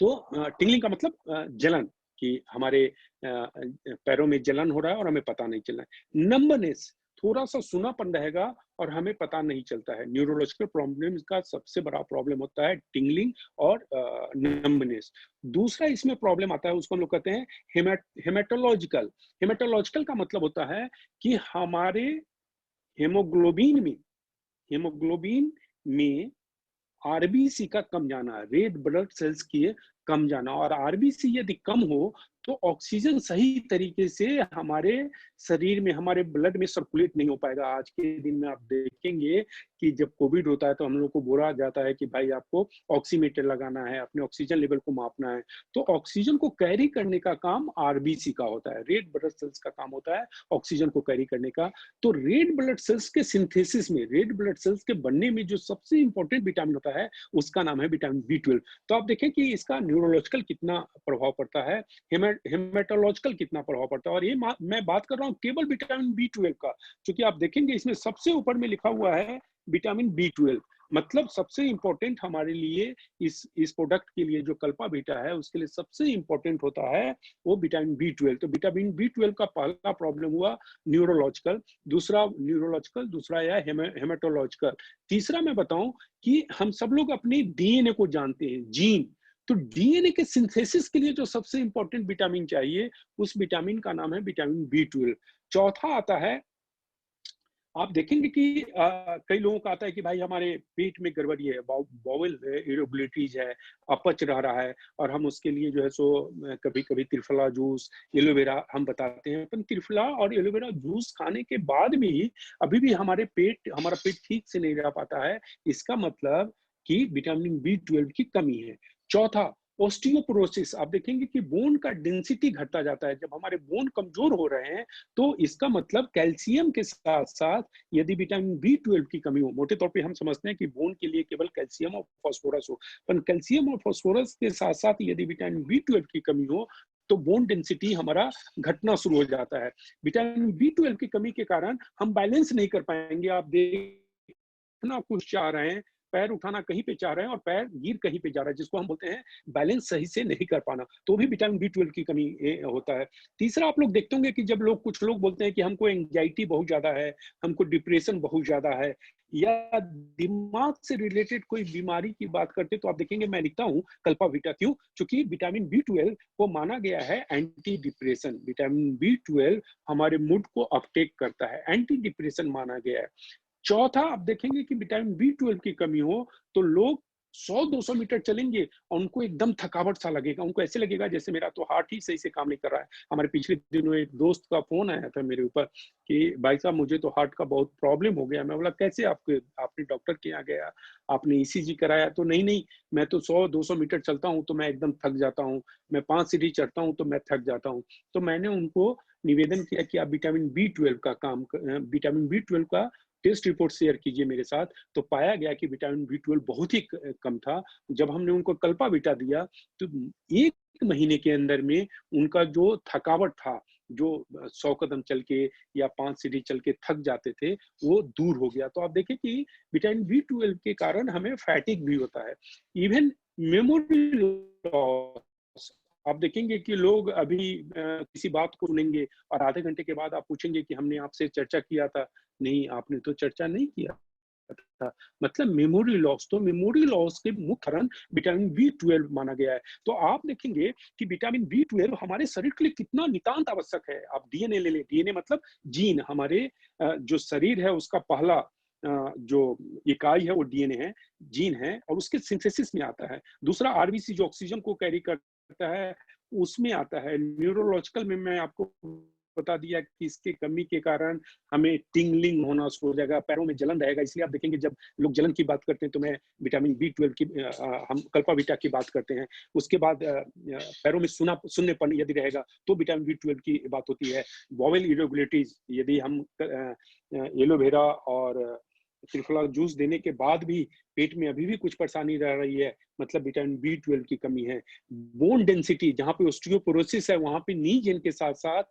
तो टिंगलिंग का मतलब जलन, कि हमारे पैरों में जलन हो रहा है और हमें पता नहीं चल रहा है। नंबनेस, थोड़ा-सा सूनापन रहेगा और हमें पता नहीं चलता है। न्यूरोलॉजिकल प्रॉब्लम्स का सबसे बड़ा प्रॉब्लम होता है टिंगलिंग और नंबनेस। दूसरा इसमें प्रॉब्लम आता है, उसको हम लोग कहते हैं हेमेटोलॉजिकल। हेमेटोलॉजिकल का मतलब होता है कि हमारे हीमोग्लोबिन में हीमोग्लोबिन में आरबीसी का कम जाना, रेड ब्लड सेल्स की कम जाना। और आरबीसी यदि कम हो तो ऑक्सीजन सही तरीके से हमारे शरीर में, हमारे ब्लड में सर्कुलेट नहीं हो पाएगा। आज के दिन में आप देखेंगे कि जब कोविड होता है तो हम लोग को बोला जाता है कि भाई आपको ऑक्सीमीटर लगाना है, अपने ऑक्सीजन लेवल को मापना है। तो ऑक्सीजन को कैरी करने का काम आरबीसी का होता है, रेड ब्लड सेल्स का काम होता है ऑक्सीजन को कैरी करने का। तो रेड ब्लड सेल्स के सिंथेसिस में, रेड ब्लड सेल्स के बनने में जो सबसे इंपॉर्टेंट विटामिन होता है उसका नाम है विटामिन बी12। तो आप देखें कि इसका न्यूरोलॉजिकल कितना प्रभाव पड़ता है, हेमेटोलॉजिकल कितना प्रभाव पड़ता है। और ये मैं बात कर रहा हूँ केवल विटामिन बी12 का, क्योंकि आप देखेंगे इसमें सबसे ऊपर में लिखा हुआ है विटामिन बी12। मतलब सबसे इंपॉर्टेंट हमारे लिए इस प्रोडक्ट के लिए, जो कल्पावीटा है उसके लिए सबसे इंपॉर्टेंट होता है वो विटामिन बी12। तो विटामिन बी12 का पहला प्रॉब्लम हुआ न्यूरोलॉजिकल, दूसरा या हेमेटोलॉजिकल। तीसरा मैं बताऊं कि हम सब लोग अपने डीएनए को जानते हैं, जीन। तो डीएनए के सिंथेसिस के लिए जो सबसे इंपॉर्टेंट विटामिन चाहिए, उस विटामिन का नाम है विटामिन बी12। चौथा आता है, आप देखेंगे कि कई लोगों का आता है कि भाई हमारे पेट में गड़बड़ी है, बाउल इरेगुलेटरीज है, अपच रह रहा है, और हम उसके लिए जो है सो कभी कभी त्रिफला जूस, एलोवेरा हम बताते हैं। पर त्रिफला और एलोवेरा जूस खाने के बाद भी अभी भी हमारा पेट ठीक से नहीं रह पाता है। इसका मतलब कि विटामिन बी12 की कमी है। चौथा, ओस्टियोपोरोसिस। आप देखेंगे कि बोन का डेंसिटी घटता जाता है। जब हमारे बोन कमजोर हो रहे हैं तो इसका मतलब कैल्शियम के साथ साथ यदि विटामिन बी12 की कमी हो, मोटे तौर पे हम समझते हैं कि बोन के लिए केवल कैल्शियम और फास्फोरस हो, पर कैल्शियम और फास्फोरस के साथ साथ यदि विटामिन बी12 की कमी हो तो बोन डेंसिटी हमारा घटना शुरू हो जाता है। विटामिन बी12 की कमी के कारण हम बैलेंस नहीं कर पाएंगे। आप देखना कुछ चाह रहे हैं पैर उठाना कहीं पे चाह रहे हैं और पैर गिर कहीं पे जा रहा है, जिसको हम बोलते हैं बैलेंस सही से नहीं कर पाना, तो भी विटामिन बी 12 की कमी होता है। तीसरा, आप लोग देखते होंगे कि जब लोग, कुछ लोग बोलते हैं कि हमको एंग्जाइटी बहुत ज्यादा है, हमको डिप्रेशन बहुत ज्यादा है, या दिमाग से रिलेटेड कोई बीमारी की बात करते, तो आप देखेंगे मैं लिखता हूँ कल्पाविटा। क्यों? क्योंकि विटामिन बी 12 को माना गया है एंटी डिप्रेशन। विटामिन बी 12 हमारे मूड को अपटेक करता है, एंटी डिप्रेशन माना गया है। चौथा, आप देखेंगे कि विटामिन बी 12 की कमी हो तो लोग 100-200 मीटर चलेंगे और उनको एकदम थकावट सा लगेगा, उनको ऐसे लगेगा जैसे मेरा तो हार्ट ही सही से काम नहीं कर रहा है। हमारे पिछले दिनों एक दोस्त का फोन आया था मेरे ऊपर कि भाई साहब मुझे तो हार्ट का बहुत प्रॉब्लम हो गया। मैं बोला कैसे? आपने डॉक्टर के यहाँ गया, आपने ईसीजी कराया? तो नहीं नहीं, मैं तो 100-200 मीटर चलता हूँ तो मैं एकदम थक जाता हूँ, मैं 5 सीढ़ी चढ़ता हूँ तो मैं थक जाता हूँ। तो मैंने उनको निवेदन किया कि आप विटामिन बी 12 का टेस्ट रिपोर्ट शेयर कीजिए मेरे साथ। तो पाया गया कि विटामिन बी 12 बहुत ही कम था। जब हमने उनको कल्पाविटा दिया तो 1 महीने के अंदर में उनका जो थकावट था, जो 100 कदम चल के या 5 सीढ़ी चल के थक जाते थे, वो दूर हो गया। तो आप देखें कि विटामिन बी 12 के कारण हमें फैटिग भी होता है, इवन मेमोरी लॉस। आप देखेंगे कि लोग अभी किसी बात को सुनेंगे और आधे घंटे के बाद आप पूछेंगे कि हमने आपसे चर्चा किया था। नहीं, आपने तो चर्चा नहीं किया था। मतलब मेमोरी लॉस, तो मेमोरी लॉस के मुख्य कारण विटामिन बी 12 माना गया है। तो आप देखेंगे कि विटामिन बी 12 हमारे शरीर के लिए कितना नितांत आवश्यक है। आप डीएनए ले लें, डीएनए मतलब जीन। हमारे जो शरीर है उसका पहला जो इकाई है वो डीएनए है, जीन है, और उसके सिंथेसिस में आता है। दूसरा, आरबीसी जो ऑक्सीजन को कैरी करता है उसमें आता है। न्यूरोलॉजिकल में मैं आपको बता दिया कि इसकी कमी के कारण हमें टिंगलिंग होना शुरू हो जाएगा, पैरों में जलन रहेगा। इसलिए आप देखेंगे जब लोग जलन की बात करते हैं तो मैं विटामिन बी 12 की हम कल्पाविटा की बात करते हैं। उसके बाद पैरों में सुन्नेपन यदि रहेगा तो विटामिन बी 12 की बात होती है। वॉवेल इरेगुलरिटीज, यदि हम एलोवेरा और त्रिफला जूस देने के बाद भी पेट में अभी भी कुछ परेशानी रह रही है, मतलब विटामिन बी 12 की कमी है। बोन डेंसिटी, जहाँ पे ऑस्टियोपोरोसिस है वहां पे नी जेन के साथ साथ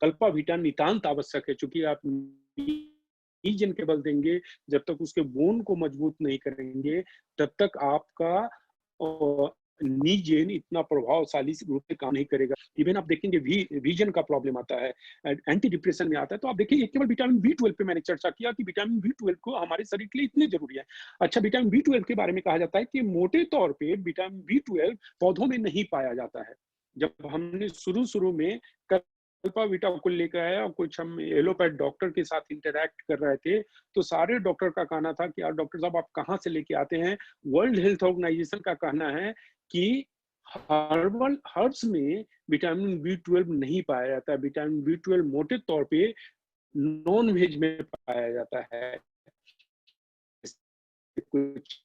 कल्पाविटा नितांत आवश्यक है। चूंकि आप नी जेन के बल देंगे, जब तक उसके बोन को मजबूत नहीं करेंगे तब तक आपका नी जेन इतना प्रभावशाली रूप से काम नहीं करेगा। इवन आप देखेंगे विजन का प्रॉब्लम आता है, एंटी डिप्रेशन में आता है। तो आप देखिए, केवल विटामिन बी 12 पे मैंने चर्चा किया कि विटामिन बी 12 को हमारे शरीर के लिए इतने जरूरी है। अच्छा, विटामिन बी 12 के बारे में कहा जाता है कि मोटे तौर पे विटामिन बी 12 पौधों में नहीं पाया जाता है। जब हमने शुरू में कल्पाविटा को लेकर आया और कुछ हम एलोपैथ डॉक्टर के साथ इंटरैक्ट कर रहे थे, तो सारे डॉक्टर का कहना था कि यार डॉक्टर साहब आप कहाँ से लेके आते हैं? वर्ल्ड हेल्थ ऑर्गेनाइजेशन का कहना है कि हर्बल हर्ब्स में विटामिन बी 12 नहीं पाया जाता है। विटामिन बी 12 मोटे तौर पे नॉन वेज में पाया जाता है। कुछ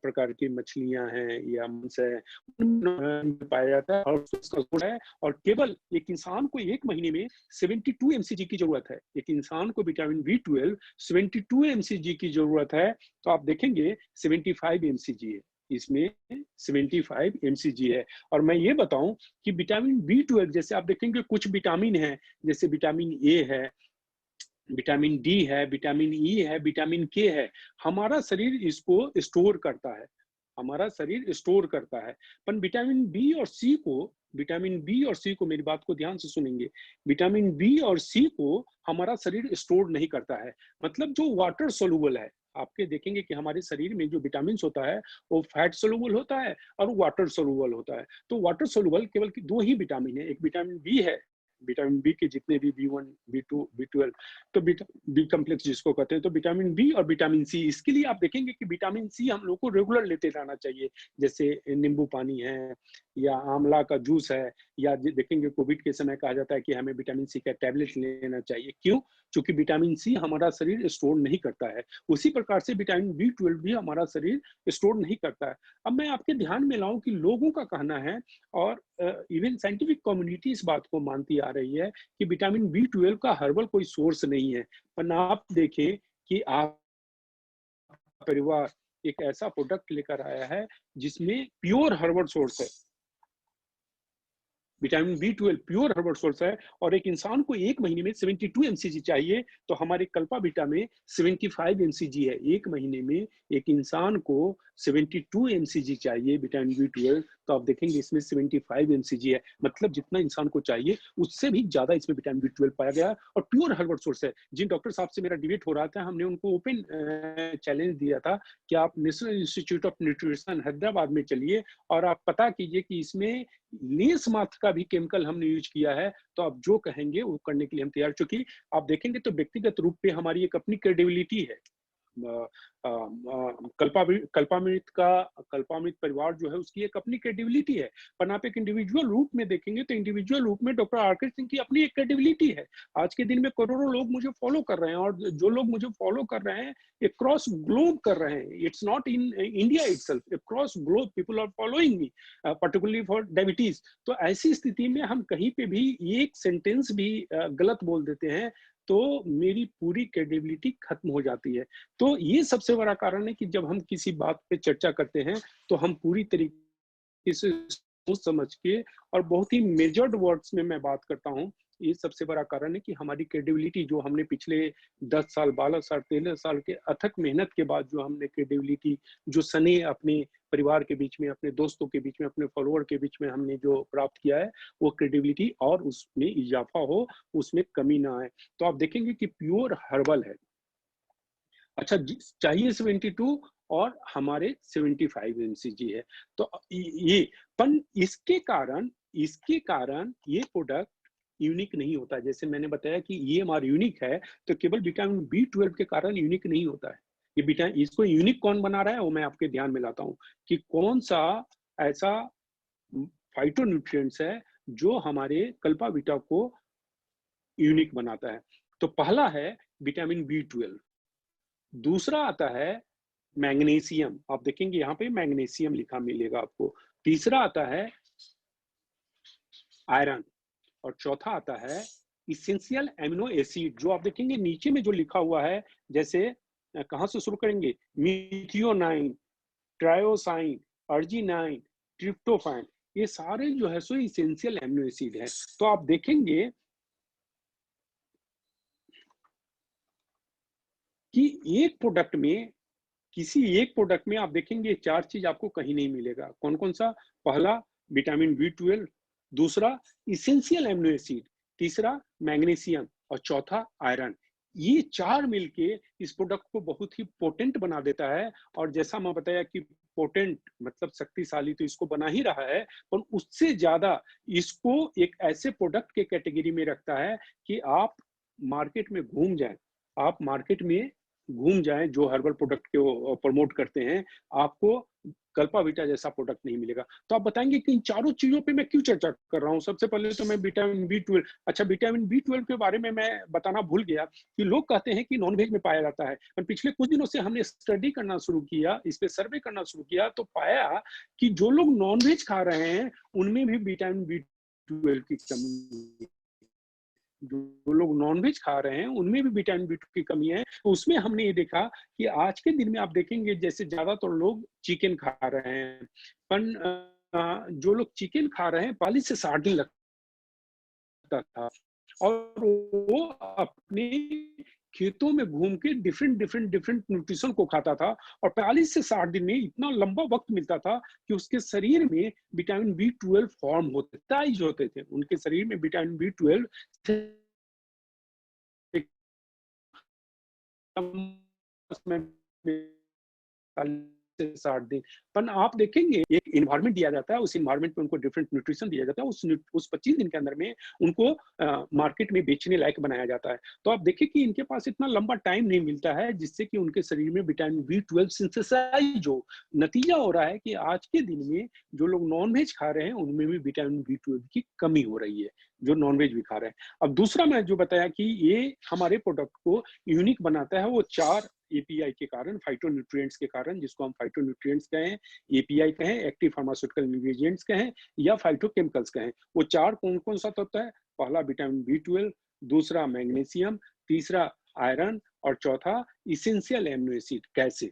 प्रकार की मछलियां हैं या मांस है, उनमें पाया जाता है और उसका गुण है। और केवल एक इंसान को 1 महीने में 72 mcg की जरूरत है। एक इंसान को विटामिन बी 12 72 mcg की जरूरत है। तो आप देखेंगे 75 mcg है, इसमें 75 mcg है। और मैं ये बताऊं कि विटामिन बी 12 जैसे आप देखेंगे कुछ विटामिन है, जैसे विटामिन ए है, विटामिन डी है, विटामिन ई है, विटामिन के है। हमारा शरीर इसको स्टोर करता है, हमारा शरीर स्टोर करता है। पर विटामिन बी और सी को मेरी बात को ध्यान से सुनेंगे, विटामिन बी और सी को हमारा शरीर स्टोर नहीं करता है। मतलब जो वाटर सोलुबल है, आपके देखेंगे कि हमारे शरीर में जो विटामिन होता है वो फैट सोलुबल होता है और वाटर सोलुबल होता है। तो वाटर सोलुबल केवल 2 ही विटामिन है, एक विटामिन बी है, विटामिन बी के जितने भी बी 1 बी 2 बी 12, तो बी कम्प्लेक्स जिसको कहते हैं, तो विटामिन बी और विटामिन सी, इसके लिए आप देखेंगे कि विटामिन सी हम लोग को रेगुलर लेते रहना चाहिए। जैसे नींबू पानी है या आंवला का जूस है, या देखेंगे कोविड के समय कहा जाता है कि हमें विटामिन सी का टैबलेट लेना चाहिए। क्यों? क्योंकि विटामिन सी हमारा शरीर स्टोर नहीं करता है। उसी प्रकार से विटामिन बी 12 भी हमारा शरीर स्टोर नहीं करता है। अब मैं आपके ध्यान में लाऊं कि लोगों का कहना है, और इवन साइंटिफिक कम्युनिटी इस बात को मानती आ रही है कि विटामिन बी 12 का हर्बल कोई सोर्स नहीं है। पर आप देखें कि आप परिवार एक ऐसा प्रोडक्ट लेकर आया है जिसमें प्योर हर्बल सोर्स है। Vitamin B 12 pure herbal source है, और एक इंसान को एक महीने में 72 एमसीजी चाहिए, तो हमारे कल्पावीटा में 75 एमसीजी है। एक महीने में एक इंसान को 72 एमसीजी चाहिए विटामिन बी 12, तो आप देखेंगे इसमें 75 एमसीजी है, मतलब जितना इंसान को चाहिए उससे भी ज्यादा इसमें विटामिन बी 12 पाया गया है, और प्योर हर्बल सोर्स है। जिन डॉक्टर साहब से मेरा डिबेट हो रहा था, हमने उनको ओपन चैलेंज दिया था कि आप national institute of nutrition Hyderabad में चलिए और आप पता कीजिए कि इसमें लेस मात्र का भी केमिकल हमने यूज किया है, तो आप जो कहेंगे वो करने के लिए हम तैयार। चूंकि आप देखेंगे तो व्यक्तिगत रूप पे हमारी एक अपनी क्रेडिबिलिटी है। कल्पामृत परिवार जो है उसकी एक अपनी क्रेडिबिलिटी है, पर आप एक इंडिविजुअल रूप में देखेंगे तो इंडिविजुअल रूप में डॉक्टर आरके सिंह की अपनी एक क्रेडिबिलिटी है। आज के दिन में करोड़ों लोग मुझे फॉलो कर रहे हैं, और जो लोग मुझे फॉलो कर रहे हैं अक्रॉस ग्लोब कर रहे हैं। It's not in India itself, across globe people are following me, particularly for diabetes. तो ऐसी स्थिति में हम कहीं पे भी एक सेंटेंस भी गलत बोल देते हैं तो मेरी पूरी क्रेडिबिलिटी खत्म हो जाती है। तो ये सबसे बड़ा कारण है कि जब हम किसी बात पे चर्चा करते हैं तो हम पूरी तरीके से सोच समझ के और बहुत ही मेजर्ड वर्ड्स में मैं बात करता हूँ। ये सबसे बड़ा कारण है कि हमारी क्रेडिबिलिटी जो हमने पिछले 10 साल 12 साल 13 साल के अथक मेहनत के बाद जो हमने क्रेडिबिलिटी जो सने अपने परिवार के बीच में, अपने दोस्तों के बीच में, अपने फॉलोअर के बीच में हमने जो प्राप्त किया है, वो क्रेडिबिलिटी और उसमें इजाफा हो, उसमें कमी ना आए। तो आप देखेंगे कि प्योर हर्बल है। अच्छा, चाहिए 72 और हमारे 75 एमसीजी है। तो ये पर इसके कारण ये प्रोडक्ट यूनिक नहीं होता। जैसे मैंने बताया कि ये हमारा यूनिक है, तो केवल विटामिन बी 12 के कारण यूनिक नहीं होता है। ये विटामिन इसको यूनिक कौन बना रहा है वो मैं आपके ध्यान में लाता हूँ कि कौन सा ऐसा फाइटो न्यूट्रिएंट्स है जो हमारे कल्पावीटा को यूनिक बनाता है। तो पहला है विटामिन बी 12, दूसरा आता है मैग्नीशियम, आप देखेंगे यहाँ पे मैग्नीशियम लिखा मिलेगा आपको। तीसरा आता है आयरन, और चौथा आता है इसेंशियल एमिनो एसिड, जो आप देखेंगे नीचे में जो लिखा हुआ है। जैसे कहाँ से शुरू करेंगे, मिथियोनाइन, ट्रायोसाइन, अर्जिनाइन, ट्रिप्टोफैन, ये सारे जो है सो इसेंशियल एमिनो एसिड है। तो आप देखेंगे कि एक प्रोडक्ट में, किसी एक प्रोडक्ट में आप देखेंगे चार चीज आपको कहीं नहीं मिलेगा। कौन कौन सा, पहला विटामिन बी 12, दूसरा इसेंशियल एमिनो एसिड, तीसरा मैग्नीशियम, और चौथा आयरन। ये चार मिलके इस प्रोडक्ट को बहुत ही पोटेंट बना देता है। और जैसा मैं बताया कि पोटेंट मतलब शक्तिशाली तो इसको बना ही रहा है, पर उससे ज्यादा इसको एक ऐसे प्रोडक्ट के कैटेगरी में रखता है कि आप मार्केट में घूम जाए, आप मार्केट में घूम जाएं जो हर्बल प्रोडक्ट को प्रमोट करते हैं, आपको कल्पावीटा जैसा प्रोडक्ट नहीं मिलेगा। तो आप बताएंगे कि इन चारों चीजों पे मैं क्यों चर्चा कर रहा हूँ। सबसे पहले तो मैं विटामिन बी 12, अच्छा विटामिन बी 12 के बारे में मैं बताना भूल गया कि लोग कहते हैं कि नॉनवेज में पाया जाता है, पर पिछले कुछ दिनों से हमने स्टडी करना शुरू किया, इस पे सर्वे करना शुरू किया, तो पाया कि जो लोग नॉनवेज खा रहे हैं उनमें भी विटामिन बी 12 की कमी, जो लोग नॉनवेज खा रहे हैं उनमें भी विटामिन बी 2 की कमी है। तो उसमें हमने ये देखा कि आज के दिन में आप देखेंगे जैसे ज्यादातर लोग चिकन खा रहे हैं, पर जो लोग चिकन खा रहे हैं 45 से 60 दिन लगता था, और वो अपने खेतों में घूम के डिफरेंट न्यूट्रिशन को खाता था, और 45 से 60 दिन में इतना लंबा वक्त मिलता था कि उसके शरीर में विटामिन बी 12 फॉर्म होते थे। उनके शरीर में विटामिन बी 12 से 60 दिन। पर आप देखेंगे एक इन्वायरमेंट दिया जाता है, उस इन्वायरमेंट में उनको डिफरेंट न्यूट्रिशन दिया जाता है, उस 25 दिन के अंदर में उनको मार्केट में बेचने लायक बनाया जाता है। तो आप देखिए कि इनके पास इतना लंबा टाइम नहीं मिलता है जिससे कि उनके शरीर में विटामिन बी 12 सिंथेसाइज हो। नतीजा हो रहा है कि आज के दिन में जो लोग नॉनवेज खा रहे हैं उनमें भी विटामिन बी 12 की कमी हो रही है, जो नॉनवेज भी खा रहे हैं। अब दूसरा मैं जो बताया कि ये हमारे प्रोडक्ट को यूनिक बनाता है, वो 4 एपीआई के कारण, फाइटोन्यूट्रिएंट्स के कारण, जिसको हम फाइटोन्यूट्रिएंट्स कहें, एपीआई कहें, एक्टिव फार्मास्यूटिकल इंग्रेडिएंट्स कहें, या फाइटोकेमिकल्स कहें। वो 4 कौन-कौन सा तत्व है? पहला विटामिन बी 12, दूसरा मैग्नीशियम, तीसरा आयरन, और चौथा इसेंशियल एमिनो एसिड। कैसे?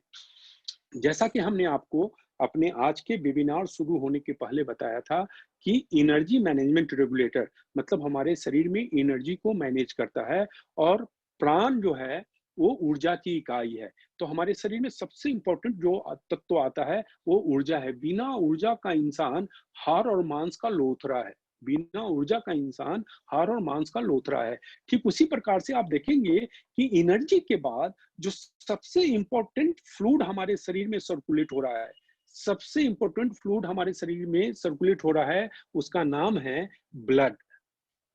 जैसा कि हमने आपको अपने आज के वेबिनार शुरू होने के पहले बताया था कि एनर्जी मैनेजमेंट रेगुलेटर, मतलब हमारे शरीर में एनर्जी को मैनेज करता है, और प्राण जो है वो ऊर्जा की इकाई है। तो हमारे शरीर में सबसे इंपॉर्टेंट जो तत्व आता है वो ऊर्जा है। बिना ऊर्जा का इंसान हाड़ और मांस का लोथड़ा है। बिना ऊर्जा का इंसान हाड़ और मांस का लोथड़ा है। ठीक उसी प्रकार से आप देखेंगे कि एनर्जी के बाद जो सबसे इंपॉर्टेंट फ्लूइड हमारे शरीर में सर्कुलेट हो रहा है, सबसे इंपॉर्टेंट फ्लूइड हमारे शरीर में सर्कुलेट हो रहा है, उसका नाम है ब्लड।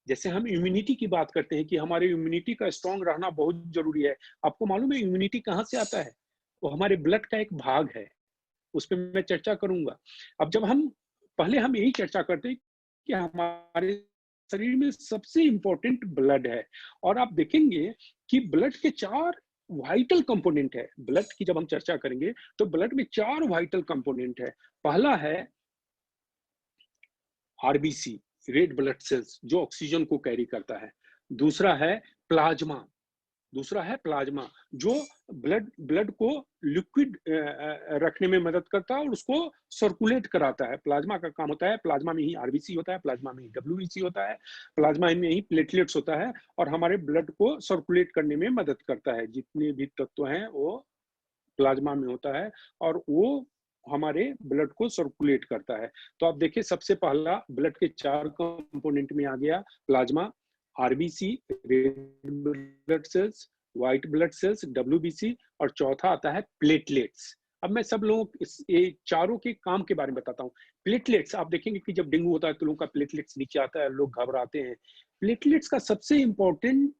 जैसे हम इम्यूनिटी की बात करते हैं कि हमारे इम्यूनिटी का स्ट्रांग रहना बहुत जरूरी है। आपको मालूम है इम्यूनिटी कहाँ से आता है? वो हमारे ब्लड का एक भाग है। उस पे मैं चर्चा करूंगा। अब जब हम पहले हम यही चर्चा करते हैं कि हमारे शरीर में सबसे इंपॉर्टेंट ब्लड है, और आप देखेंगे कि ब्लड के 4 वाइटल कंपोनेंट है। ब्लड की जब हम चर्चा करेंगे तो ब्लड में 4 वाइटल कंपोनेंट है। पहला है आरबीसी, रेड ब्लड सेल्स, जो ऑक्सीजन को कैरी करता है। दूसरा है प्लाज्मा, दूसरा है प्लाज्मा जो ब्लड ब्लड को लिक्विड रखने में मदद करता है और उसको सर्कुलेट कराता है। प्लाज्मा का काम होता है, प्लाज्मा में ही आरबीसी होता है, प्लाज्मा में ही डब्ल्यूबीसी होता है, प्लाज्मा में ही प्लेटलेट्स होता है, और हमारे ब्लड को सर्कुलेट करने में मदद करता है। जितने भी तत्व हैं वो प्लाज्मा में होता है, और वो हमारे ब्लड को सर्कुलेट करता है। तो आप देखिए सबसे पहला ब्लड के 4 कंपोनेंट में आ गया plasma, RBC, red blood cells, white blood cells, WBC, और चौथा आता है प्लेटलेट्स। अब मैं सब लोगों ये चारों के काम के बारे में बताता हूँ। प्लेटलेट्स आप देखेंगे कि जब डेंगू होता है तो लोगों का प्लेटलेट्स नीचे आता है, लोग घबराते हैं। प्लेटलेट्स का सबसे इंपॉर्टेंट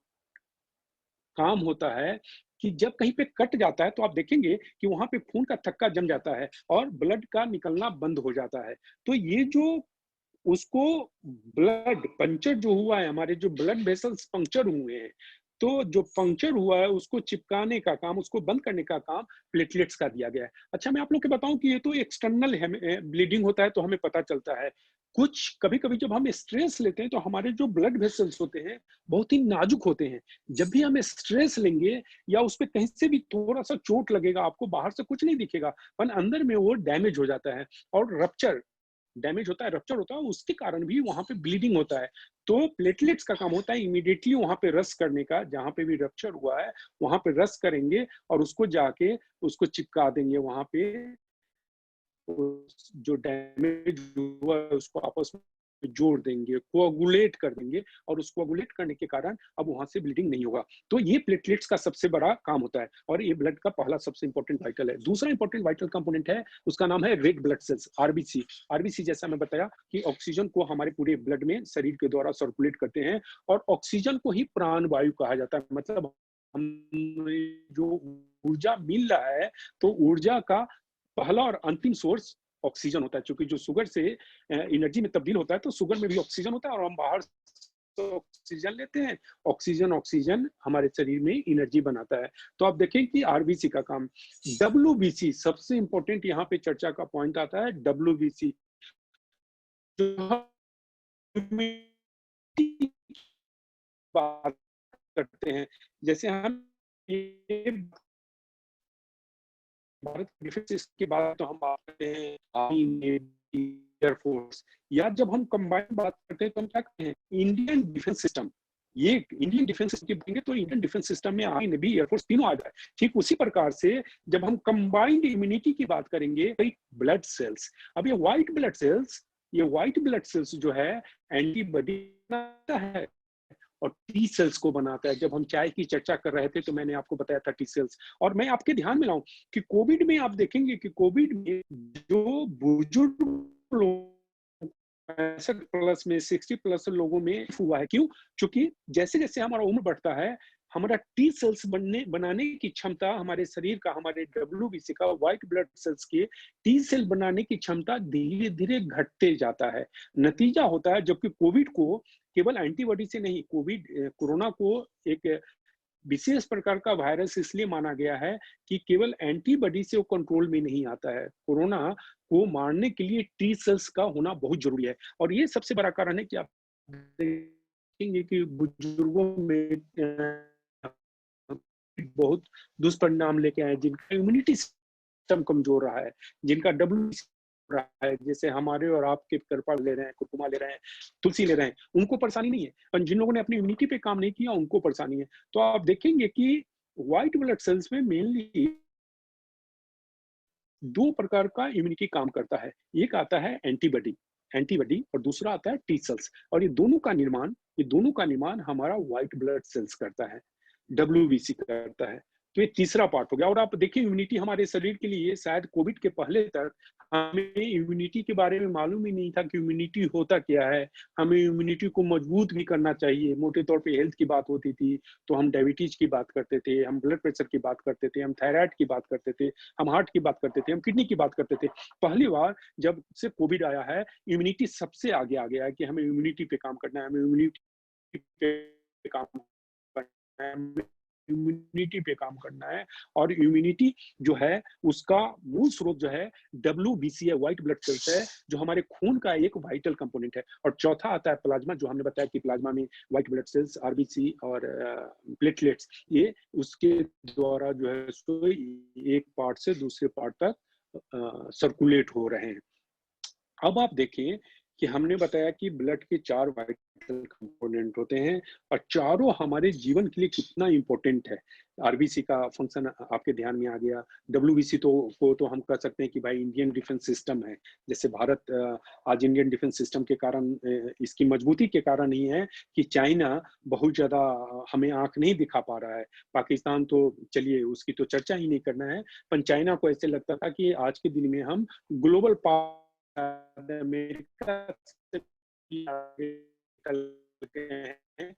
काम होता है कि जब कहीं पे कट जाता है तो आप देखेंगे कि वहां पे खून का थक्का जम जाता है और ब्लड का निकलना बंद हो जाता है। तो ये जो उसको ब्लड पंक्चर जो हुआ है, हमारे जो ब्लड वेसल्स पंक्चर हुए हैं, तो जो पंक्चर हुआ है उसको चिपकाने का काम, उसको बंद करने का काम प्लेटलेट्स का दिया गया है। अच्छा, मैं आप लोग को बताऊं कि ये तो एक्सटर्नल ब्लीडिंग होता है तो हमें पता चलता है। कुछ कभी कभी जब हम स्ट्रेस लेते हैं तो हमारे जो ब्लड वेसल्स होते हैं बहुत ही नाजुक होते हैं। जब भी हम स्ट्रेस लेंगे या उस पर कहीं से भी थोड़ा सा चोट लगेगा, आपको बाहर से कुछ नहीं दिखेगा पर अंदर में वो डैमेज हो जाता है और रप्चर डैमेज होता है, रप्चर होता है, उसके कारण भी वहां पे ब्लीडिंग होता है। तो प्लेटलेट्स का काम होता है इमीडिएटली वहां पे रस करने का, जहां पे भी रप्चर हुआ है वहां पे रस करेंगे और उसको जाके उसको चिपका देंगे वहां पे। जो डैमेज हुआ है उसको आपस में जोड़ देंगे, कोagulate कर देंगे, और उस कोagulate करने के कारण अब वहां से ब्लीडिंग नहीं होगा। तो ये प्लेटलेट्स का सबसे बड़ा काम होता है और ये ब्लड का पहला सबसे इंपॉर्टेंट वाइटल है। दूसरा इंपॉर्टेंट वाइटल कंपोनेंट है, उसका नाम है red blood cells, RBC. RBC जैसा मैं बताया कि ऑक्सीजन को हमारे पूरे ब्लड में शरीर के द्वारा सर्कुलेट करते हैं, और ऑक्सीजन को ही प्राण वायु कहा जाता है। मतलब हमें जो ऊर्जा मिल रहा है तो ऊर्जा का पहला और अंतिम सोर्स ऑक्सीजन होता है। क्योंकि जो शुगर से एनर्जी में तब्दील होता है तो शुगर में भी ऑक्सीजन होता है और हम बाहर से ऑक्सीजन लेते हैं। ऑक्सीजन ऑक्सीजन हमारे शरीर में एनर्जी बनाता है। तो आप देखें कि आरबीसी का काम। डब्ल्यूबीसी सबसे इंपॉर्टेंट यहाँ पे चर्चा का पॉइंट आता है। डब्ल्यूबीसी जो बात करते हैं, जैसे हम ये भारत डिफेंस के बाद तो हम बात करते हैं आर्मी, नेवी, एयरफोर्स, या जब हम कंबाइंड बात करते हैं तो हम क्या कहते हैं इंडियन डिफेंस सिस्टम। ये इंडियन डिफेंस सिस्टम की बात तो इंडियन डिफेंस सिस्टम में आर्मी, नेवी, एयरफोर्स तीनों आ जाए। ठीक उसी प्रकार से जब हम कंबाइंड इम्यूनिटी की बात करेंगे, ब्लड सेल्स, अब ये व्हाइट ब्लड सेल्स जो है एंटीबॉडी बनाता है और टी सेल्स को बनाता है। जब हम चाय की चर्चा कर रहे थे तो मैंने आपको बताया था टी सेल्स। और मैं आपके ध्यान में लाऊं कि कोविड में आप देखेंगे कि कोविड में जो बुजुर्ग लोग 65 प्लस में 60 प्लस लोगों में हुआ है, क्यों? क्योंकि जैसे जैसे हमारा उम्र बढ़ता है हमारा टी सेल्स बनाने की क्षमता हमारे शरीर का, हमारे डब्ल्यूबीसी का, व्हाइट ब्लड सेल्स के टी सेल बनाने की क्षमता धीरे धीरे घटते जाता है। नतीजा होता है, जबकि कोविड को केवल एंटीबॉडी से नहीं, कोरोना को एक विशेष प्रकार का वायरस इसलिए माना गया है कि केवल एंटीबॉडी से वो कंट्रोल में नहीं आता है। कोरोना को मारने के लिए टी सेल्स का होना बहुत जरूरी है, और ये सबसे बड़ा कारण है कि आप देखेंगे कि बुजुर्गों में बहुत दुष्परिणाम लेके आए जिनका इम्यूनिटी सिस्टम कमजोर रहा है, जिनका डब्ल्यूबीसी रहा है, जैसे हमारे और आपके करपा ले रहे हैं, कुकुमा ले रहे हैं, तुलसी ले रहे हैं, उनको परेशानी नहीं है। पर जिन लोगों ने अपनी इम्यूनिटी पे काम नहीं किया, उनको परेशानी है। तो आप देखेंगे कि व्हाइट ब्लड सेल्स में मेनली 2 प्रकार का इम्यूनिटी काम करता है। एक आता है एंटीबॉडी एंटीबॉडी और दूसरा आता है टी सेल्स, और ये दोनों का निर्माण हमारा व्हाइट ब्लड सेल्स करता है, डब्ल्यूबीसी करता है। तो ये तीसरा पार्ट हो गया। और आप देखिए इम्यूनिटी हमारे शरीर के लिए शायद कोविड के पहले तक हमें इम्यूनिटी के बारे में मालूम ही नहीं था कि इम्यूनिटी होता क्या है। हमें इम्यूनिटी को मजबूत भी करना चाहिए। मोटे तौर पे हेल्थ की बात होती थी, तो हम डायबिटीज की बात करते थे, हम ब्लड प्रेशर की बात करते थे, हम थायराइड की बात करते थे, हम हार्ट की बात करते थे, हम किडनी की बात करते थे। पहली बार जब से कोविड आया है, इम्यूनिटी सबसे आगे आ गया है कि हमें इम्यूनिटी पे काम करना है, हमें इम्यूनिटी पे काम करना है, हमें इम्यूनिटी पे काम करना है। और इम्यूनिटी जो है उसका मूल स्रोत जो है डब्ल्यूबीसी है, व्हाइट ब्लड सेल्स है, जो हमारे खून का एक वाइटल कंपोनेंट है। और चौथा आता है प्लाज्मा, जो हमने बताया कि प्लाज्मा में व्हाइट ब्लड सेल्स, आरबीसी और प्लेटलेट्स, ये उसके द्वारा जो है उसको एक पार्ट से दूसरे पार्ट तक सर्कुलेट हो रहे हैं। अब आप देखें कि हमने बताया कि ब्लड के 4 वाइटल कंपोनेंट होते हैं और चारों हमारे जीवन के लिए कितना इंपॉर्टेंट है। आरबीसी का फंक्शन आपके ध्यान में आ गया। डब्ल्यूबीसी तो हम कह सकते हैं कि भाई इंडियन डिफेंस सिस्टम है। जैसे भारत आज इंडियन डिफेंस सिस्टम के कारण, इसकी मजबूती के कारण ही है कि चाइना बहुत ज्यादा हमें आंख नहीं दिखा पा रहा है। पाकिस्तान तो चलिए उसकी तो चर्चा ही नहीं करना है, पर चाइना को ऐसे लगता था कि आज के दिन में हम ग्लोबल अमेरिका से आगे निकल गए हैं।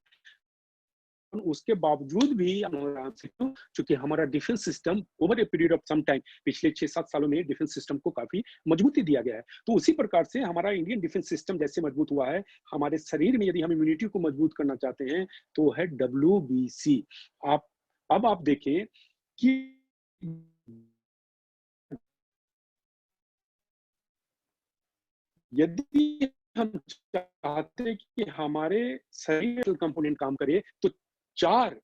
उसके बावजूद भी चूंकि हमारा defence system over a period of some time, पिछले 6-7 सालों में डिफेंस सिस्टम को काफी मजबूती दिया गया है। तो उसी प्रकार से हमारा इंडियन डिफेंस सिस्टम जैसे मजबूत हुआ है, हमारे शरीर में यदि हम इम्यूनिटी को मजबूत करना चाहते हैं तो है डब्ल्यूबीसी। आप अब आप देखें कि यदि हम चाहते हैं कि हमारे शरीर कंपोनेंट काम करे, तो चार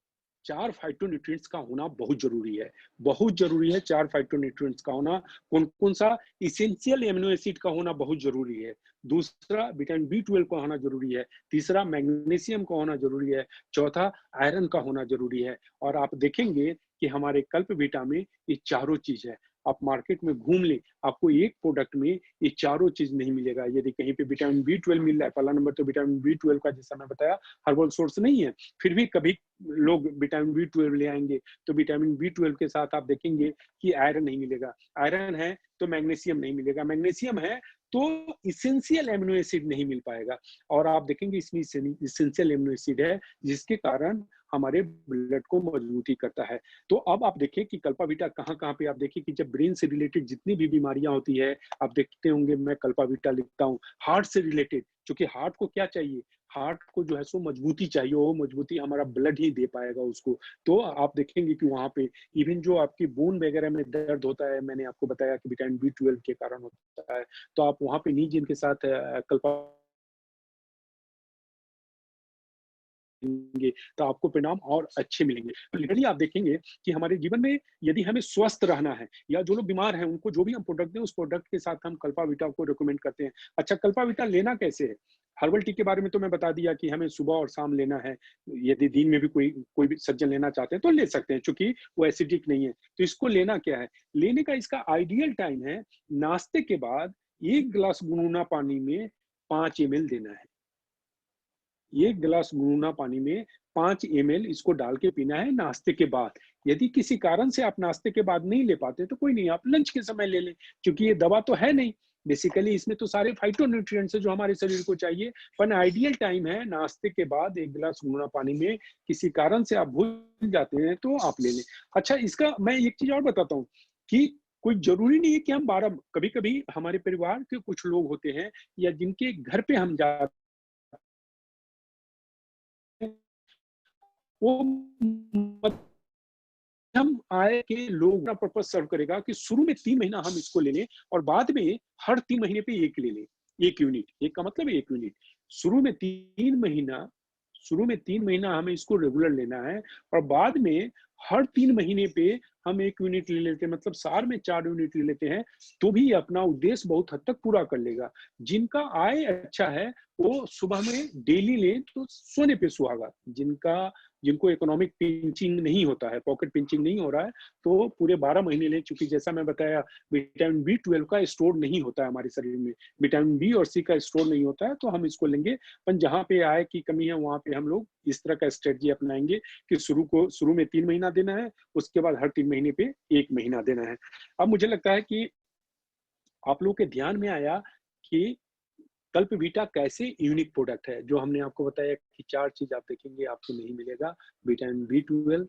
चार फाइटोन्यूट्रिएंट्स का होना बहुत जरूरी है। बहुत जरूरी है 4 फाइटोन्यूट्रिएंट्स का होना। कौन कौन सा? इसेंशियल एमिनो एसिड का होना बहुत जरूरी है। दूसरा विटामिन बी 12 का होना जरूरी है। तीसरा मैग्नीशियम का होना जरूरी है। चौथा आयरन का होना जरूरी है। और आप देखेंगे कि हमारे कल्प विटा में ये चारों चीज है। आप मार्केट में घूम लें, आपको एक प्रोडक्ट में ये चारों चीज नहीं मिलेगा। यदि कहीं पे विटामिन बी 12 मिल रहा है, पहला नंबर तो विटामिन बी 12 का जैसा मैं बताया हर्बल सोर्स नहीं है, फिर भी कभी लोग विटामिन बी 12 ले आएंगे, तो विटामिन बी 12 के साथ आप देखेंगे कि आयरन नहीं मिलेगा। आयरन है तो मैग्नीशियम नहीं मिलेगा। मैग्नीशियम है तो इसेंशियल एमिनो एसिड नहीं मिल पाएगा। और आप देखेंगे इसमें इसेंशियल एमिनो एसिड है, जिसके कारण हमारे ब्लड को मजबूती करता है। तो अब आप देखिए कि कल्पावीटा कहाँ-कहाँ पे आप देखिए कि जब ब्रेन से रिलेटेड जितनी भी बीमारियां होती है, आप देखते होंगे मैं कल्पावीटा लिखता हूँ। हार्ट से रिलेटेड, क्योंकि हार्ट को क्या चाहिए? हार्ट को जो है सो मजबूती चाहिए, वो मजबूती हमारा ब्लड ही दे पाएगा उसको। तो आप देखेंगे कि वहाँ पे इवन जो आपकी बोन वगैरह में दर्द होता है, मैंने आपको बताया कि विटामिन बी 12 के कारण होता है, तो आप वहाँ पे नीजिन के साथ कल्पा लेंगे, तो आपको परिणाम और अच्छे मिलेंगे। तो लिटरली आप देखेंगे कि हमारे जीवन में यदि हमें स्वस्थ रहना है, या जो लोग बीमार हैं उनको जो भी हम प्रोडक्ट दें, उस प्रोडक्ट के साथ हम कल्पावीटा को रिकमेंड करते हैं। अच्छा, कल्पावीटा लेना कैसे है? हर्बल टी के बारे में तो मैं बता दिया कि हमें सुबह और शाम लेना है। यदि दिन में भी कोई कोई भी सज्जन लेना चाहते हैं तो ले सकते हैं, चूँकि वो एसिडिक नहीं है। तो इसको लेना क्या है? लेने का इसका आइडियल टाइम है नाश्ते के बाद 1 गिलास गुनगुना पानी में 5 एमएल देना है। 1 गिलास गुनगुना पानी में 5 एमएल इसको डाल के पीना है नाश्ते के बाद। यदि किसी कारण से आप नाश्ते के बाद नहीं ले पाते तो कोई नहीं, आप लंच के समय ले लें, क्योंकि ये दवा तो है नहीं। बेसिकली इसमें तो सारे फाइटोन्यूट्रिएंट्स है जो हमारे शरीर को चाहिए। पर आइडियल टाइम है नाश्ते के बाद 1 गिलास गुनगुना पानी में, किसी कारण से आप भूल जाते हैं तो आप ले लें। अच्छा, इसका मैं एक चीज़ और बताता हूँ कि कोई ज़रूरी नहीं है कि हम 12, कभी-कभी हमारे परिवार के कुछ लोग होते हैं या जिनके घर पे हम जाते हैं, वो मध्यम आय के लोग अपना पर्पस सर्व करेगा कि शुरू में 3 महीना हम इसको ले लें और बाद में हर 3 महीने पे 1 ले लें, 1 यूनिट। 1 का मतलब है 1 यूनिट। शुरू में 3 महीना शुरू में 3 महीना हमें इसको रेगुलर लेना है और बाद में हर 3 महीने पे हम 1 यूनिट ले लेते हैं, मतलब साल में 4 यूनिट ले लेते हैं, तो भी ये अपना उद्देश्य बहुत हद तक पूरा कर लेगा। जिनका आय अच्छा है, वो सुबह में डेली लें तो सोने पे सुहागा। जिनको इकोनॉमिक पिंचिंग नहीं होता है, पॉकेट पिंचिंग नहीं हो रहा है, तो पूरे 12 महीने लें, चूँकि जैसा मैं बताया विटामिन बी 12 का स्टोर नहीं होता है हमारे शरीर में, विटामिन बी और सी का स्टोर नहीं होता है, तो हम इसको लेंगे। पर जहाँ पे आय की कमी है, वहाँ पे हम लोग इस तरह का स्ट्रेटजी अपनाएँगे कि शुरू में 3 महीना देना है, उसके बाद हर 3 महीने पे 1 महीना देना है। अब मुझे लगता है कि आप लोगों के ध्यान में आया कि कल्पवीटा कैसे यूनिक प्रोडक्ट है, जो हमने आपको बताया कि 4 चीज़ आप देखेंगे आपको नहीं मिलेगा, विटामिन बी 12,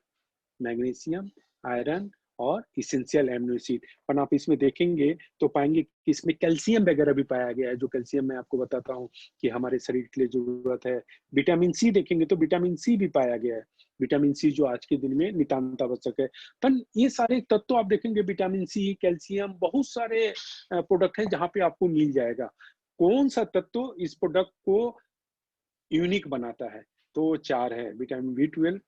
मैग्नीशियम, आयरन और एसेंशियल एमिनो एसिड। पर आप इसमें देखेंगे तो पाएँगे कि इसमें कैल्शियम वगैरह भी पाया गया है, जो कैल्शियम मैं आपको बताता हूँ कि हमारे शरीर के लिए ज़रूरत है। विटामिन सी देखेंगे तो विटामिन सी भी पाया गया है। विटामिन सी जो आज के दिन में नितांत आवश्यक है। पर ये सारे तत्व आप देखेंगे विटामिन सी, कैल्शियम बहुत सारे प्रोडक्ट हैं जहाँ पे आपको मिल जाएगा। कौन-सा तत्व इस प्रोडक्ट को यूनिक बनाता है? तो 4 है, vitamin B 12,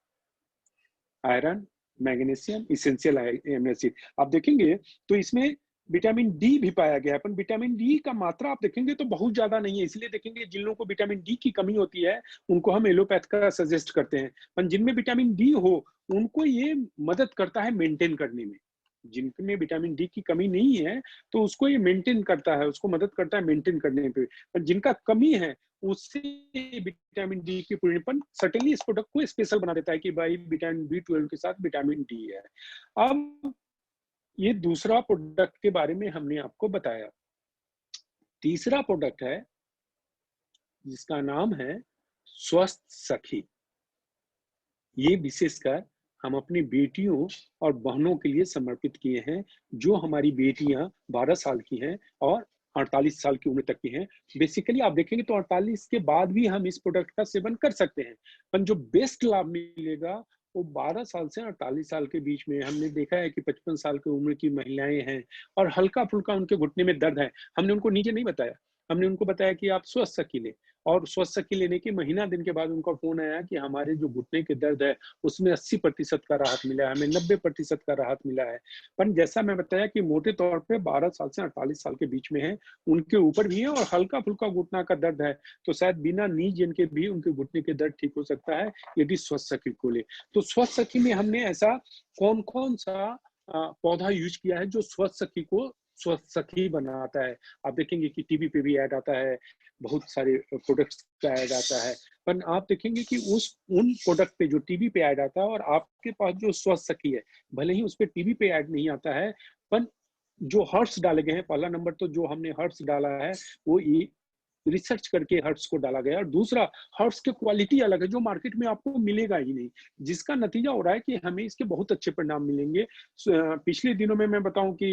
iron, magnesium, essential amino acid. आप देखेंगे तो इसमें विटामिन डी भी पाया गया है, पर विटामिन डी का मात्रा आप देखेंगे तो बहुत ज़्यादा नहीं है। इसलिए देखेंगे जिन लोगों को विटामिन डी की कमी होती है, उनको हम एलोपैथ का सजेस्ट करते हैं। पर जिनमें विटामिन डी हो, उनको ये मदद करता है मेंटेन करने में। जिनमें विटामिन डी की कमी नहीं है, तो उसको ये मेंटेन करता है, उसको मदद करता है मेंटेन करने पे। पर जिनका कमी है, उससे विटामिन डी की पूर्णपन सर्टेनली इस प्रोडक्ट को स्पेशल बना देता है कि भाई विटामिन बी 12 के साथ विटामिन डी है। अब ये दूसरा प्रोडक्ट के बारे में हमने आपको बताया। तीसरा प्रोडक्ट है जिसका नाम है स्वस्थ सखी। ये विशेषकर हम अपनी बेटियों और बहनों के लिए समर्पित किए हैं, जो हमारी बेटियां 12 साल की हैं और 48 साल की उम्र तक की हैं। बेसिकली आप देखेंगे तो 48 के बाद भी हम इस प्रोडक्ट का सेवन कर सकते हैं, पर जो बेस्ट लाभ मिलेगा वो 12 साल से 48 साल के बीच में। हमने देखा है कि 55 साल की उम्र की महिलाएं हैं और हल्का फुल्का उनके घुटने में दर्द है, हमने उनको नीचे नहीं बताया, हमने उनको बताया कि आप स्वस्थ सखी लें। और स्वस्थ सखी लेने के महीना दिन के बाद उनका फोन आया कि हमारे जो घुटने के दर्द है उसमें 80% का राहत मिला है, हमें 90% का राहत मिला है। पर जैसा मैं बताया कि मोटे तौर पे 12 साल से 48 साल के बीच में है, उनके ऊपर भी है और हल्का फुल्का घुटना का दर्द है, तो शायद बिना नी जिन के भी उनके घुटने के दर्द ठीक हो सकता है यदि स्वस्थ सखी को ले। तो स्वस्थ सखी में हमने ऐसा कौन कौन सा पौधा यूज किया है जो स्वस्थ सखी को स्वस्थ सखी बनाता है। आप देखेंगे कि टीवी पे भी ऐड आता है, बहुत सारे प्रोडक्ट्स का ऐड आता है, पर आप देखेंगे कि उन प्रोडक्ट पे जो टीवी पे ऐड आता है और आपके पास जो स्वस्थ सखी है, भले ही उस पे टीवी पे ऐड नहीं आता है, पर जो हर्ट्स डाले गए हैं, पहला नंबर तो जो हमने हर्ट्स डाला है वो रिसर्च करके हर्ट्स को डाला गया, और दूसरा हर्ट्स की क्वालिटी अलग है जो मार्केट में आपको मिलेगा ही नहीं, जिसका नतीजा हो रहा है कि हमें इसके बहुत अच्छे परिणाम मिलेंगे। पिछले दिनों में मैं बताऊं कि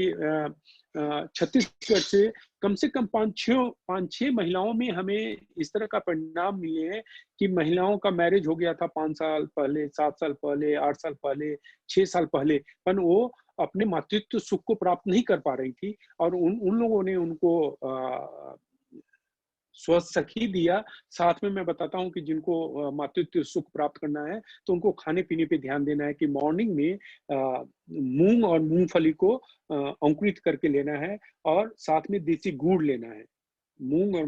छत्तीसगढ़ से कम 5-6 महिलाओं में हमें इस तरह का परिणाम मिले हैं कि महिलाओं का मैरिज हो गया था 5 साल पहले, 7 साल पहले, 8 साल पहले, 6 साल पहले, पर वो अपने मातृत्व सुख को प्राप्त नहीं कर पा रही थी, और उन उन लोगों ने उनको स्वस्थ सखी दिया। साथ में मैं बताता हूँ कि जिनको मातृत्व सुख प्राप्त करना है तो उनको खाने पीने पे ध्यान देना है कि मॉर्निंग में मूंग और मूंगफली को अंकुरित करके लेना है, और साथ में देसी गुड़ लेना है। मूंग और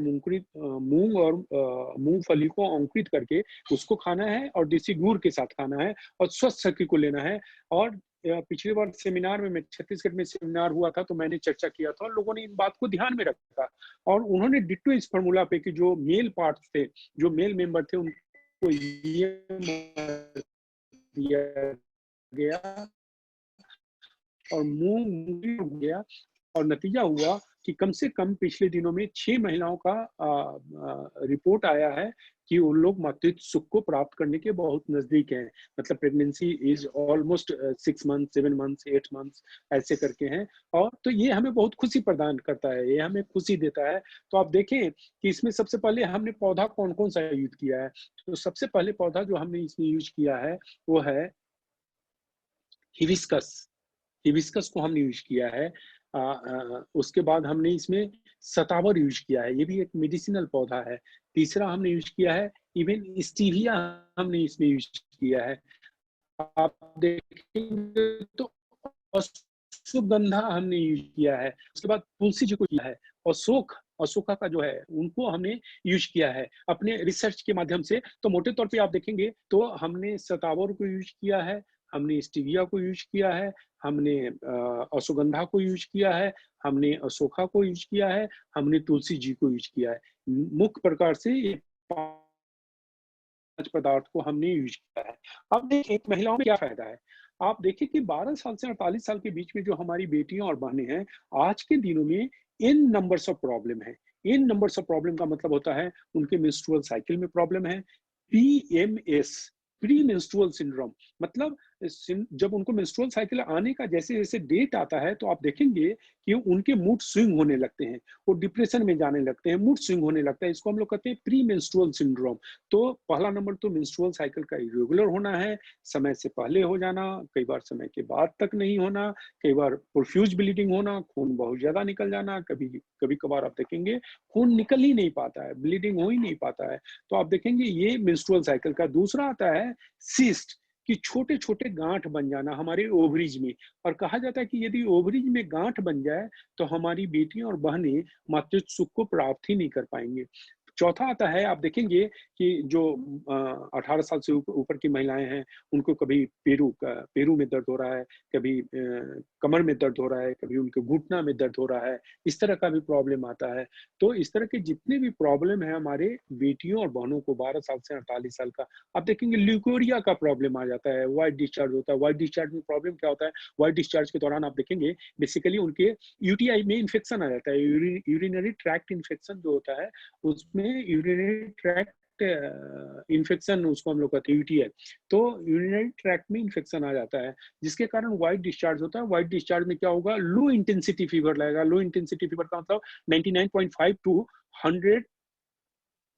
मूंगफली को अंकुरित करके उसको खाना है और देसी गुड़ के साथ खाना है, और स्वस्थ सखी को लेना है। और पिछली बार सेमिनार में, मैं छत्तीसगढ़ में सेमिनार हुआ था तो मैंने चर्चा किया था और लोगों ने इन बात को ध्यान में रखा, और उन्होंने डिट्टो इस फॉर्मूला पे कि जो मेल पार्ट्स थे, जो मेल मेंबर थे, उनको ये दिया गया और मूंग हो गया, और नतीजा हुआ कि कम से कम पिछले दिनों में 6 महिलाओं का रिपोर्ट आया है कि वो लोग मातृत्व सुख को प्राप्त करने के बहुत नजदीक हैं। मतलब pregnancy is almost 6 month, 7 months, 8 months ऐसे करके हैं, और तो ये हमें बहुत खुशी प्रदान करता है, ये हमें खुशी देता है। तो आप देखें कि इसमें सबसे पहले हमने पौधा कौन-कौन सा यूज़ किया है। तो सबसे पहले पौधा जो हमने इसमें यूज़ किया है वो है हिबिस्कस। हिबिस्कस को हमने यूज किया है। उसके बाद हमने इसमें सतावर यूज किया है, ये भी एक मेडिसिनल पौधा है। तीसरा हमने यूज किया है इवन स्टीविया, हमने इसमें यूज किया है। आप देखेंगे तो अश्वगंधा हमने यूज़ किया है, उसके बाद तुलसी जी को किया है, अशोका का जो है उनको हमने यूज़ किया है अपने रिसर्च के माध्यम से। तो मोटे तौर पे आप देखेंगे तो हमने शतावर को यूज़ किया है, हमने स्टीविया को यूज़ किया है, हमने अश्वगंधा को यूज़ किया है, हमने अशोका को यूज़ किया है, हमने तुलसी जी को यूज़ किया है। मुख्य प्रकार से ये 5 पदार्थ को हमने यूज़ किया है। अब देखिए महिलाओं में क्या फ़ायदा है? आप देखिए कि 12 साल से 48 साल के बीच में जो हमारी बेटियाँ और बहनें हैं, आज के दिनों में इन नंबर्स ऑफ प्रॉब्लम है। इन नंबर्स ऑफ प्रॉब्लम का मतलब होता है उनके मेंस्ट्रुअल साइकिल में प्रॉब्लम है, पीएमएस, प्री मेंस्ट्रुअल सिंड्रोम, मतलब जब उनको मेंस्ट्रुअल साइकिल आने का जैसे-जैसे डेट आता है, तो आप देखेंगे कि उनके मूड स्विंग होने लगते हैं, वो डिप्रेशन में जाने लगते हैं, मूड स्विंग होने लगता है। इसको हम लोग कहते हैं प्री मेंस्ट्रुअल सिंड्रोम। तो पहला नंबर तो मेंस्ट्रुअल साइकिल का इरेगुलर होना है, समय से पहले हो जाना, कई बार समय के बाद तक नहीं होना, कई बार प्रोफ्यूज ब्लीडिंग होना, खून बहुत ज़्यादा निकल जाना, कभी-कभार आप देखेंगे खून निकल ही नहीं पाता है, ब्लीडिंग हो ही नहीं पाता है। तो आप देखेंगे ये मेंस्ट्रुअल साइकिल का। दूसरा आता है सिस्ट, कि छोटे-छोटे गाँठ बन जाना हमारे ओवरीज में, और कहा जाता है कि यदि ओवरीज में गाँठ बन जाए, तो हमारी बेटियाँ और बहनें मातृत्व सुख को प्राप्त ही नहीं कर पाएँगे। चौथा आता है, आप देखेंगे कि जो 18 साल से ऊपर की महिलाएँ हैं, उनको कभी पेरू में दर्द हो रहा है, कभी कमर में दर्द हो रहा है, कभी उनके घुटना में दर्द हो रहा है, इस तरह का भी प्रॉब्लम आता है। तो इस तरह के जितने भी प्रॉब्लम है हमारे बेटियों और बहनों को 12 साल से 48 साल का, आप देखेंगे ल्यूकोरिया का प्रॉब्लम आ जाता है, व्हाइट डिस्चार्ज होता है। व्हाइट डिस्चार्ज में प्रॉब्लम क्या होता है? व्हाइट डिस्चार्ज के दौरान आप देखेंगे बेसिकली उनके यूटीआई में इन्फेक्शन आ जाता है, यूरिनरी ट्रैक्ट इन्फेक्शन जो होता है, उसमें यूरिनरी ट्रैक्ट इन्फेक्शन उसको हम लोग कहते हैं यूटीआई। तो यूरिनरी ट्रैक्ट में इन्फेक्शन आ जाता है, जिसके कारण व्हाइट डिस्चार्ज होता है। व्हाइट डिस्चार्ज में क्या होगा? लो इंटेंसिटी फीवर लगेगा। लो इंटेंसिटी फीवर का मतलब 99.5 टू 100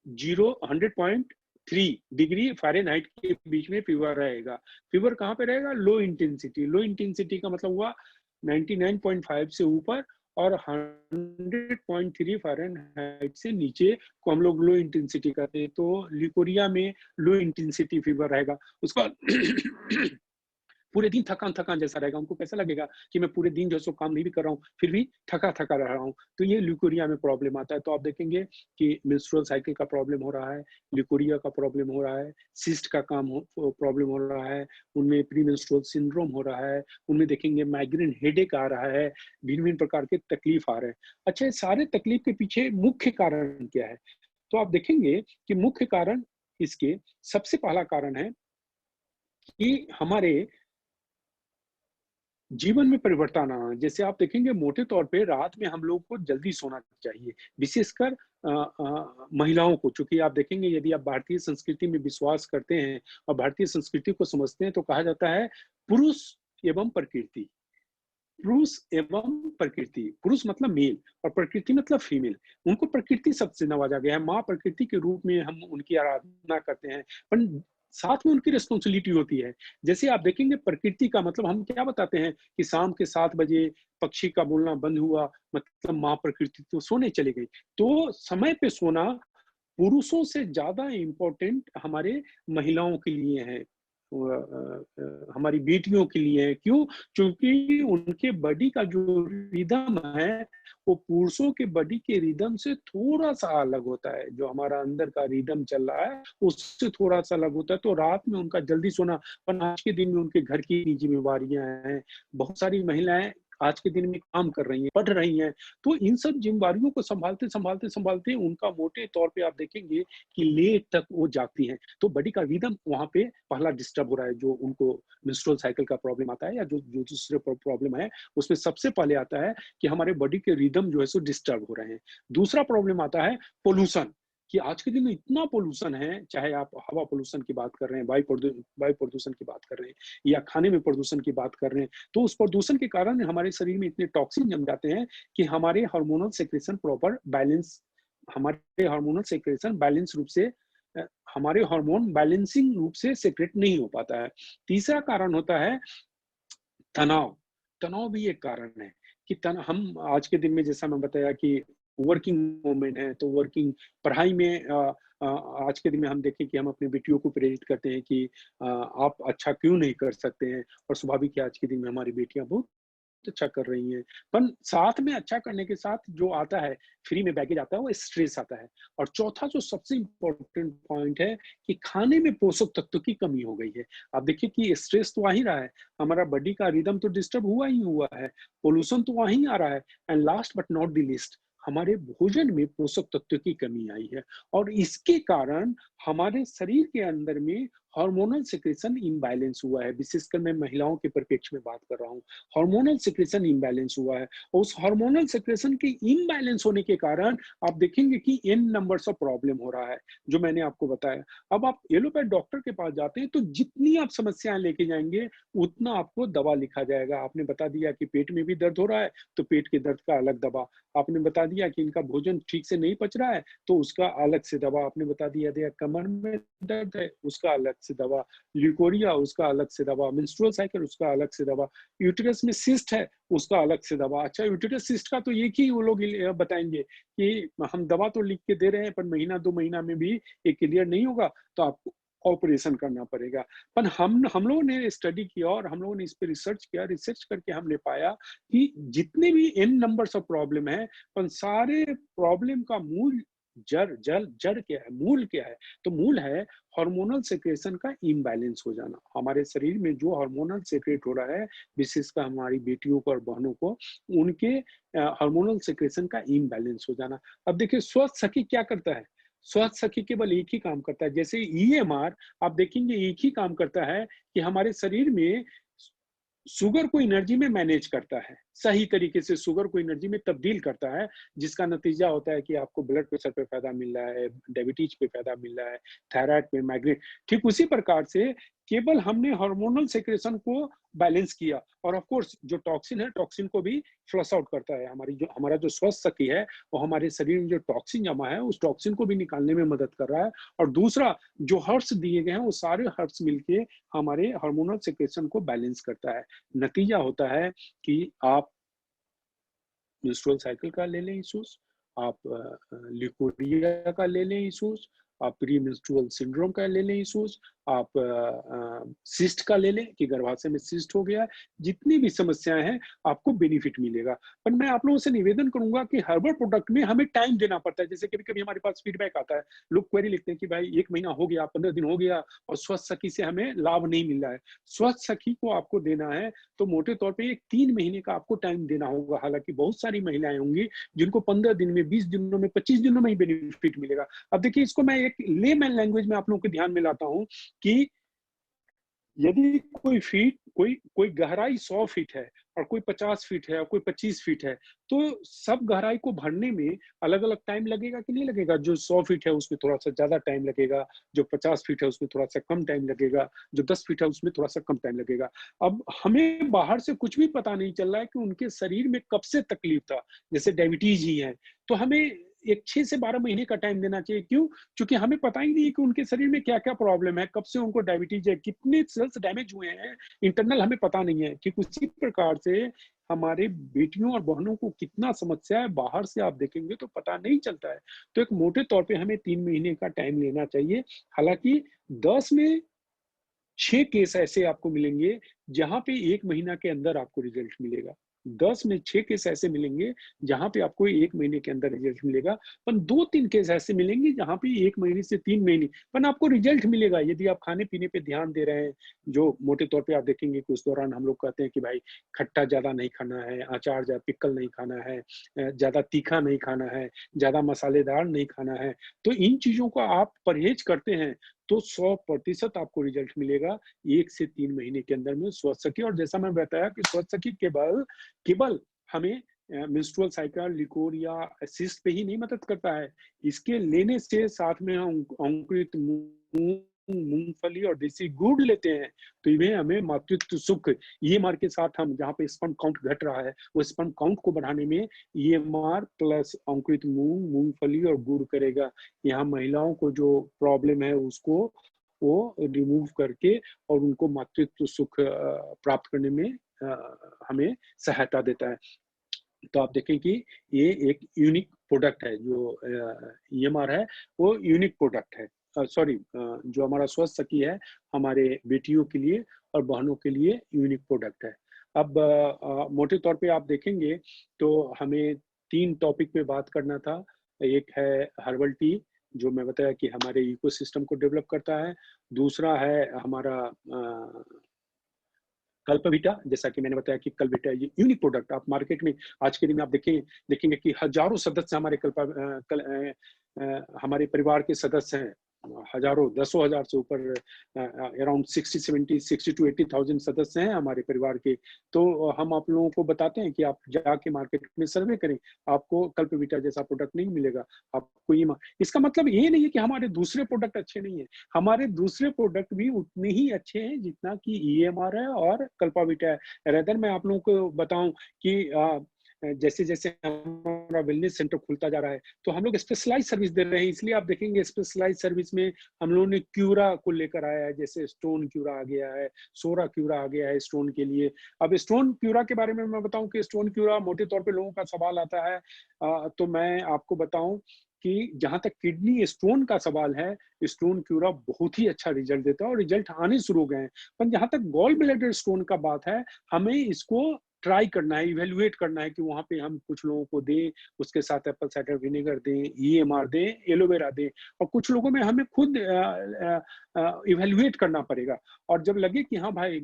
100.3 डिग्री फ़ारेनहाइट के बीच में फीवर रहेगा। फीवर कहाँ पे रहेगा? Low intensity. लो इंटेंसिटी का मतलब हुआ 99.5 से ऊपर, और 100.3 फ़ारेनहाइट से नीचे को हम लोग लो इंटेंसिटी कहते हैं। तो लिकोरिया में लो इंटेंसिटी फीवर रहेगा। उसका पूरे दिन थकान-थकान जैसा रहेगा, उनको कैसा लगेगा कि मैं पूरे दिन जो है सो काम नहीं भी कर रहा हूँ, फिर भी थका-थका रह रहा हूँ। तो ये ल्यूकोरिया में प्रॉब्लम आता है। तो आप देखेंगे कि मेंस्ट्रुअल साइकिल का प्रॉब्लम हो रहा है, ल्यूकोरिया का प्रॉब्लम हो रहा है, सिस्ट का प्रॉब्लम हो रहा है, उनमें प्री मेंस्ट्रुअल सिंड्रोम हो रहा है, उनमें देखेंगे माइग्रेन हेडेक आ रहा है, भिन्न-भिन्न प्रकार के तकलीफ आ रहे हैं। अच्छा, ये सारे तकलीफ के पीछे मुख्य कारण क्या है? तो आप देखेंगे कि मुख्य कारण इसके सबसे पहला कारण है कि हमारे जीवन में परिवर्तन आना। जैसे आप देखेंगे मोटे तौर पे रात में हम लोग को जल्दी सोना चाहिए, विशेषकर महिलाओं को। चूँकि आप देखेंगे यदि आप भारतीय संस्कृति में विश्वास करते हैं और भारतीय संस्कृति को समझते हैं, तो कहा जाता है पुरुष एवं प्रकृति। पुरुष एवं प्रकृति, पुरुष मतलब मेल और प्रकृति मतलब फीमेल। उनको प्रकृति शब्द से नवाजा गया है। माँ प्रकृति के रूप में हम उनकी आराधना करते हैं, पर साथ में उनकी रिस्पॉन्सिबिलिटी होती है। जैसे आप देखेंगे प्रकृति का मतलब हम क्या बताते हैं कि शाम के 7 बजे पक्षी का बोलना बंद हुआ, मतलब माँ प्रकृति तो सोने चली गई। तो समय पे सोना पुरुषों से ज़्यादा इम्पोर्टेंट हमारे महिलाओं के लिए है। हमारी बेटियों के लिए है। क्यों? क्योंकि उनके बॉडी का जो रिदम है, वो पुरुषों के बॉडी के रिदम से थोड़ा-सा अलग होता है। जो हमारा अंदर का रिदम चल रहा है, उससे थोड़ा-सा अलग होता है। तो रात में उनका जल्दी सोना, पर आज के दिन में उनके घर की ज़िम्मेवारियाँ हैं। बहुत सारी महिलाएँ आज के दिन में काम कर रही हैं, पढ़ रही हैं। तो इन सब ज़िम्मेवारियों को सँभालते उनका मोटे तौर पे आप देखेंगे कि लेट तक वो जागती हैं। तो बॉडी का रिदम वहाँ पे पहला डिस्टर्ब हो रहा है, जो उनको मेंस्ट्रुअल साइकिल का प्रॉब्लम आता है या जो जो दूसरे प्रॉब्लम है, उसमें सबसे पहले आता है कि हमारे बॉडी के रिदम जो है सो डिस्टर्ब हो रहे हैं। दूसरा प्रॉब्लम आता है पॉल्यूशन, कि आज के दिन में इतना पॉल्यूशन है, चाहे आप हवा पॉल्यूशन की बात कर रहे हैं, वायु प्रदूषण की बात कर रहे हैं, या खाने में प्रदूषण की बात कर रहे हैं। तो उस प्रदूषण के कारण हमारे शरीर में इतने टॉक्सिन जम जाते हैं कि हमारे हार्मोनल सेक्रेशन प्रॉपर बैलेंस हमारे हार्मोनल सेक्रेशन बैलेंस रूप से अ, हमारे हार्मोन बैलेंसिंग रूप से सेक्रेट नहीं हो पाता है। तीसरा कारण होता है तनाव। तनाव भी एक कारण है कि हम आज के दिन में जैसा मैं बताया कि वर्किंग वूमेन है, तो वर्किंग पढ़ाई में आज के दिन में हम देखें कि हम अपनी बेटियों को प्रेरित करते हैं कि आप अच्छा क्यों नहीं कर सकते हैं, और स्वाभाविक है आज के दिन में हमारी बेटियाँ बहुत अच्छा कर रही हैं। पर साथ में अच्छा करने के साथ जो आता है, फ्री में बैगेज आता है, वो स्ट्रेस आता है। और चौथा जो सबसे इम्पोर्टेंट पॉइंट है कि खाने में पोषक तत्व की कमी हो गई है। आप देखिए कि स्ट्रेस तो आ ही रहा है, हमारा बॉडी का रिदम तो डिस्टर्ब हुआ ही हुआ है, पॉल्यूशन तो वहीं आ रहा है, and last but not the least हमारे भोजन में पोषक तत्व की कमी आई है। और इसके कारण हमारे शरीर के अंदर में हार्मोनल सिक्रेशन इम्बैलेंस हुआ है। विशेषकर मैं महिलाओं के परिप्रेक्ष्य में बात कर रहा हूँ। हार्मोनल सिक्रेशन इम्बैलेंस हुआ है, और उस हार्मोनल सिक्रेशन के इम्बैलेंस होने के कारण आप देखेंगे कि एन नंबर्स ऑफ प्रॉब्लम हो रहा है, जो मैंने आपको बताया। अब आप एलोपैथ डॉक्टर के पास जाते हैं तो जितनी आप समस्याएं लेके जाएंगे उतना आपको दवा लिखा जाएगा। आपने बता दिया कि पेट में भी दर्द हो रहा है, तो पेट के दर्द का अलग दवा। आपने बता दिया कि इनका भोजन ठीक से नहीं पच रहा है, तो उसका अलग से दवा। आपने बता दिया कमर में दर्द है, उसका अलग से दवा। ल्यूकोरिया, उसका अलग से दवा। मेंस्ट्रुअल साइकिल, उसका अलग से दवा। यूटेरस में सिस्ट है, उसका अलग से दवा। अच्छा, यूटेरस सिस्ट का तो एक ही वो लोग बताएंगे कि हम दवा तो लिख के दे रहे हैं, पर महीना 2 महीना में भी ये क्लियर नहीं होगा, तो आपको ऑपरेशन करना पड़ेगा। पर हम लोगों ने स्टडी किया और हम लोगों ने इस पे रिसर्च किया। रिसर्च करके हमने पाया कि जितने भी एन नंबर्स ऑफ प्रॉब्लम है, पर सारे प्रॉब्लम का मूल जड़ क्या है, मूल क्या है? तो मूल है हार्मोनल सिक्रेशन का इम्बैलेंस हो जाना। हमारे शरीर में जो हार्मोनल सिक्रेट हो रहा है, विशेषकर हमारी बेटियों को और बहनों को, उनके हार्मोनल सिक्रेशन का इम्बैलेंस हो जाना। अब देखिए स्वस्थ सखी क्या करता है? स्वस्थ सखी केवल एक ही काम करता है। जैसे ईएमआर आप देखेंगे एक ही काम करता है कि हमारे शरीर में शुगर को एनर्जी में मैनेज करता है, सही तरीके से शुगर को एनर्जी में तब्दील करता है, जिसका नतीजा होता है कि आपको ब्लड प्रेशर पे फायदा मिल रहा है, डायबिटीज पे फायदा मिल रहा है, थायराइड पे, माइग्रेन। ठीक उसी प्रकार से केवल हमने हार्मोनल सेक्रेशन को बैलेंस किया, और ऑफ कोर्स जो टॉक्सिन है, टॉक्सिन को भी फ्लश आउट करता है। हमारा जो स्वस्थ सखी है, वो हमारे शरीर में जो टॉक्सिन जमा है, उस टॉक्सिन को भी निकालने में मदद कर रहा है। और दूसरा, जो हर्ब्स दिए गए हैं, वो सारे हर्ब्स मिलके हमारे हार्मोनल सेक्रेशन को बैलेंस करता है। नतीजा होता है कि आप मेंस्ट्रुअल साइकिल का ले लें इश्यूज, आप ल्यूकोरिया का ले लें इश्यूज, आप प्री मेंस्ट्रुअल सिंड्रोम का ले लें इश्यूज, आप सिस्ट का ले लें कि गर्भाशय में सिस्ट हो गया है। जितनी भी समस्याएं हैं, आपको बेनिफिट मिलेगा। पर मैं आप लोगों से निवेदन करूंगा कि हर्बल प्रोडक्ट में हमें टाइम देना पड़ता है। जैसे कभी कभी हमारे पास फीडबैक आता है, लोग क्वेरी लिखते हैं कि भाई 1 महीना हो गया, 15 दिन हो गया, और स्वस्थ सखी से हमें लाभ नहीं मिल रहा है। स्वस्थ सखी को आपको देना है तो मोटे तौर पे एक 3 महीने का आपको टाइम देना होगा। हालांकि बहुत सारी महिलाएं होंगी जिनको 15 दिन में, 20 दिनों में, 25 दिनों में ही बेनिफिट मिलेगा। अब देखिए, इसको मैं एक लेमैन लैंग्वेज में आप लोगों के ध्यान में लाता हूँ कि यदि कोई गहराई 100 फीट है, और कोई 50 फीट है, और कोई 25 फीट है, तो सब गहराई को भरने में अलग-अलग टाइम लगेगा कि नहीं लगेगा? जो 100 फीट है उसमें थोड़ा-सा ज़्यादा टाइम लगेगा, जो 50 फीट है उसमें थोड़ा-सा कम टाइम लगेगा, जो 10 फीट है उसमें थोड़ा-सा कम टाइम लगेगा। अब हमें बाहर से कुछ भी पता नहीं चल रहा है कि उनके शरीर में कब से तकलीफ था, जैसे डायबिटीज़ ही है, तो हमें एक 6 से 12 महीने का टाइम देना चाहिए। क्यों? क्योंकि हमें पता ही नहीं है कि उनके शरीर में क्या-क्या प्रॉब्लम है, कब से उनको डायबिटीज है, कितने सेल्स डैमेज हुए हैं, इंटरनल हमें पता नहीं है। ठीक उसी प्रकार से हमारे बेटियों और बहनों को कितना समस्या है, बाहर से आप देखेंगे तो पता नहीं चलता है। तो एक मोटे तौर पे हमें 3 महीने का टाइम लेना चाहिए। हालाँकि 10 में 6 केस ऐसे आपको मिलेंगे जहाँ पे 1 महीना के अंदर आपको रिजल्ट मिलेगा। 10 में 6 केस ऐसे मिलेंगे जहाँ पे आपको 1 महीने के अंदर रिजल्ट मिलेगा। पर 2-3 केस ऐसे मिलेंगे जहाँ पे 1 महीने से 3 महीने पर आपको रिजल्ट मिलेगा यदि आप खाने-पीने पे ध्यान दे रहे हैं। जो मोटे तौर पे आप देखेंगे कि उस दौरान हम लोग कहते हैं कि भाई खट्टा ज़्यादा नहीं खाना है, अचार पिकल नहीं खाना है, ज़्यादा तीखा नहीं खाना है, ज़्यादा मसालेदार नहीं खाना है। तो इन चीज़ों को आप परहेज़ करते हैं तो 100% आपको रिजल्ट मिलेगा 1 से 3 महीने के अंदर में स्वस्थ सखी। और जैसा मैं बताया कि स्वस्थ सखी केवल केवल हमें मेंस्ट्रुअल साइकिल, लिकोर या सिस्ट पे ही नहीं मदद करता है। इसके लेने से साथ में हम अंकुरित मूंग, मूंगफली और देसी गुड़ लेते हैं, तो इन्हें हमें मातृत्व सुख ईएमआर के साथ हम जहाँ पे स्पर्म काउंट घट रहा है, वो स्पर्म काउंट को बढ़ाने में ईएमआर प्लस अंकुरित मूंग, मूंगफली और गुड़ करेगा। यहाँ महिलाओं को जो प्रॉब्लम है उसको वो रिमूव करके और उनको मातृत्व सुख प्राप्त करने में हमें सहायता देता है। तो आप देखें कि ये एक यूनिक प्रोडक्ट है, जो ईएमआर है, वो यूनिक प्रोडक्ट है। सॉरी, जो हमारा स्वास्थ्य सखी है, हमारे बेटियों के लिए और बहनों के लिए यूनिक प्रोडक्ट है। अब मोटे तौर पे आप देखेंगे तो हमें 3 टॉपिक पे बात करना था। एक है हर्बल टी, जो मैं बताया कि हमारे इकोसिस्टम को डेवलप करता है। दूसरा है हमारा कल्पविटा, जैसा कि मैंने बताया कि कल्पविटा ये यूनिक प्रोडक्ट आप मार्केट में आज के दिन में आप देखेंगे कि हजारों सदस्य हमारे हमारे परिवार के सदस्य हैं। हजारों, दसों हजार से ऊपर, अराउंड 60 टू 80,000 सदस्य हैं हमारे परिवार के। तो हम आप लोगों को बताते हैं कि आप जाके मार्केट में सर्वे करें, आपको कल्पविटा जैसा प्रोडक्ट नहीं मिलेगा। आपको ये इसका मतलब ये नहीं है कि हमारे दूसरे प्रोडक्ट अच्छे नहीं है। हमारे दूसरे प्रोडक्ट भी उतने ही अच्छे हैं जितना कि ईएमआर है और कल्पाविटा है। रेदर मैं आप लोगों को बताऊं कि जैसे जैसे हमारा वेलनेस सेंटर खुलता जा रहा है, तो हम लोग स्पेशलाइज सर्विस दे रहे हैं। इसलिए आप देखेंगे स्पेशलाइज सर्विस में हम लोगों ने क्यूरा को लेकर आया है, जैसे स्टोन क्यूरा आ गया है, सोरा क्यूरा आ गया है स्टोन के लिए। अब स्टोन क्यूरा के बारे में मैं बताऊं कि स्टोन क्यूरा मोटे तौर पे लोगों का सवाल आता है, तो मैं आपको बताऊं कि जहां तक किडनी स्टोन का सवाल है, स्टोन क्यूरा बहुत ही अच्छा रिजल्ट देता है और रिजल्ट आने शुरू हो गए हैं। पर जहां तक गॉल ब्लैडर स्टोन का बात है, हमें इसको ट्राई करना है, इवेल्युएट करना है कि वहां पे हम कुछ लोगों को दें, उसके साथ एप्पल साइडर विनेगर दें, ईएमआर दें, एलोवेरा दें, और कुछ लोगों में हमें खुद इवेल्युएट करना पड़ेगा। और जब लगे कि हाँ भाई,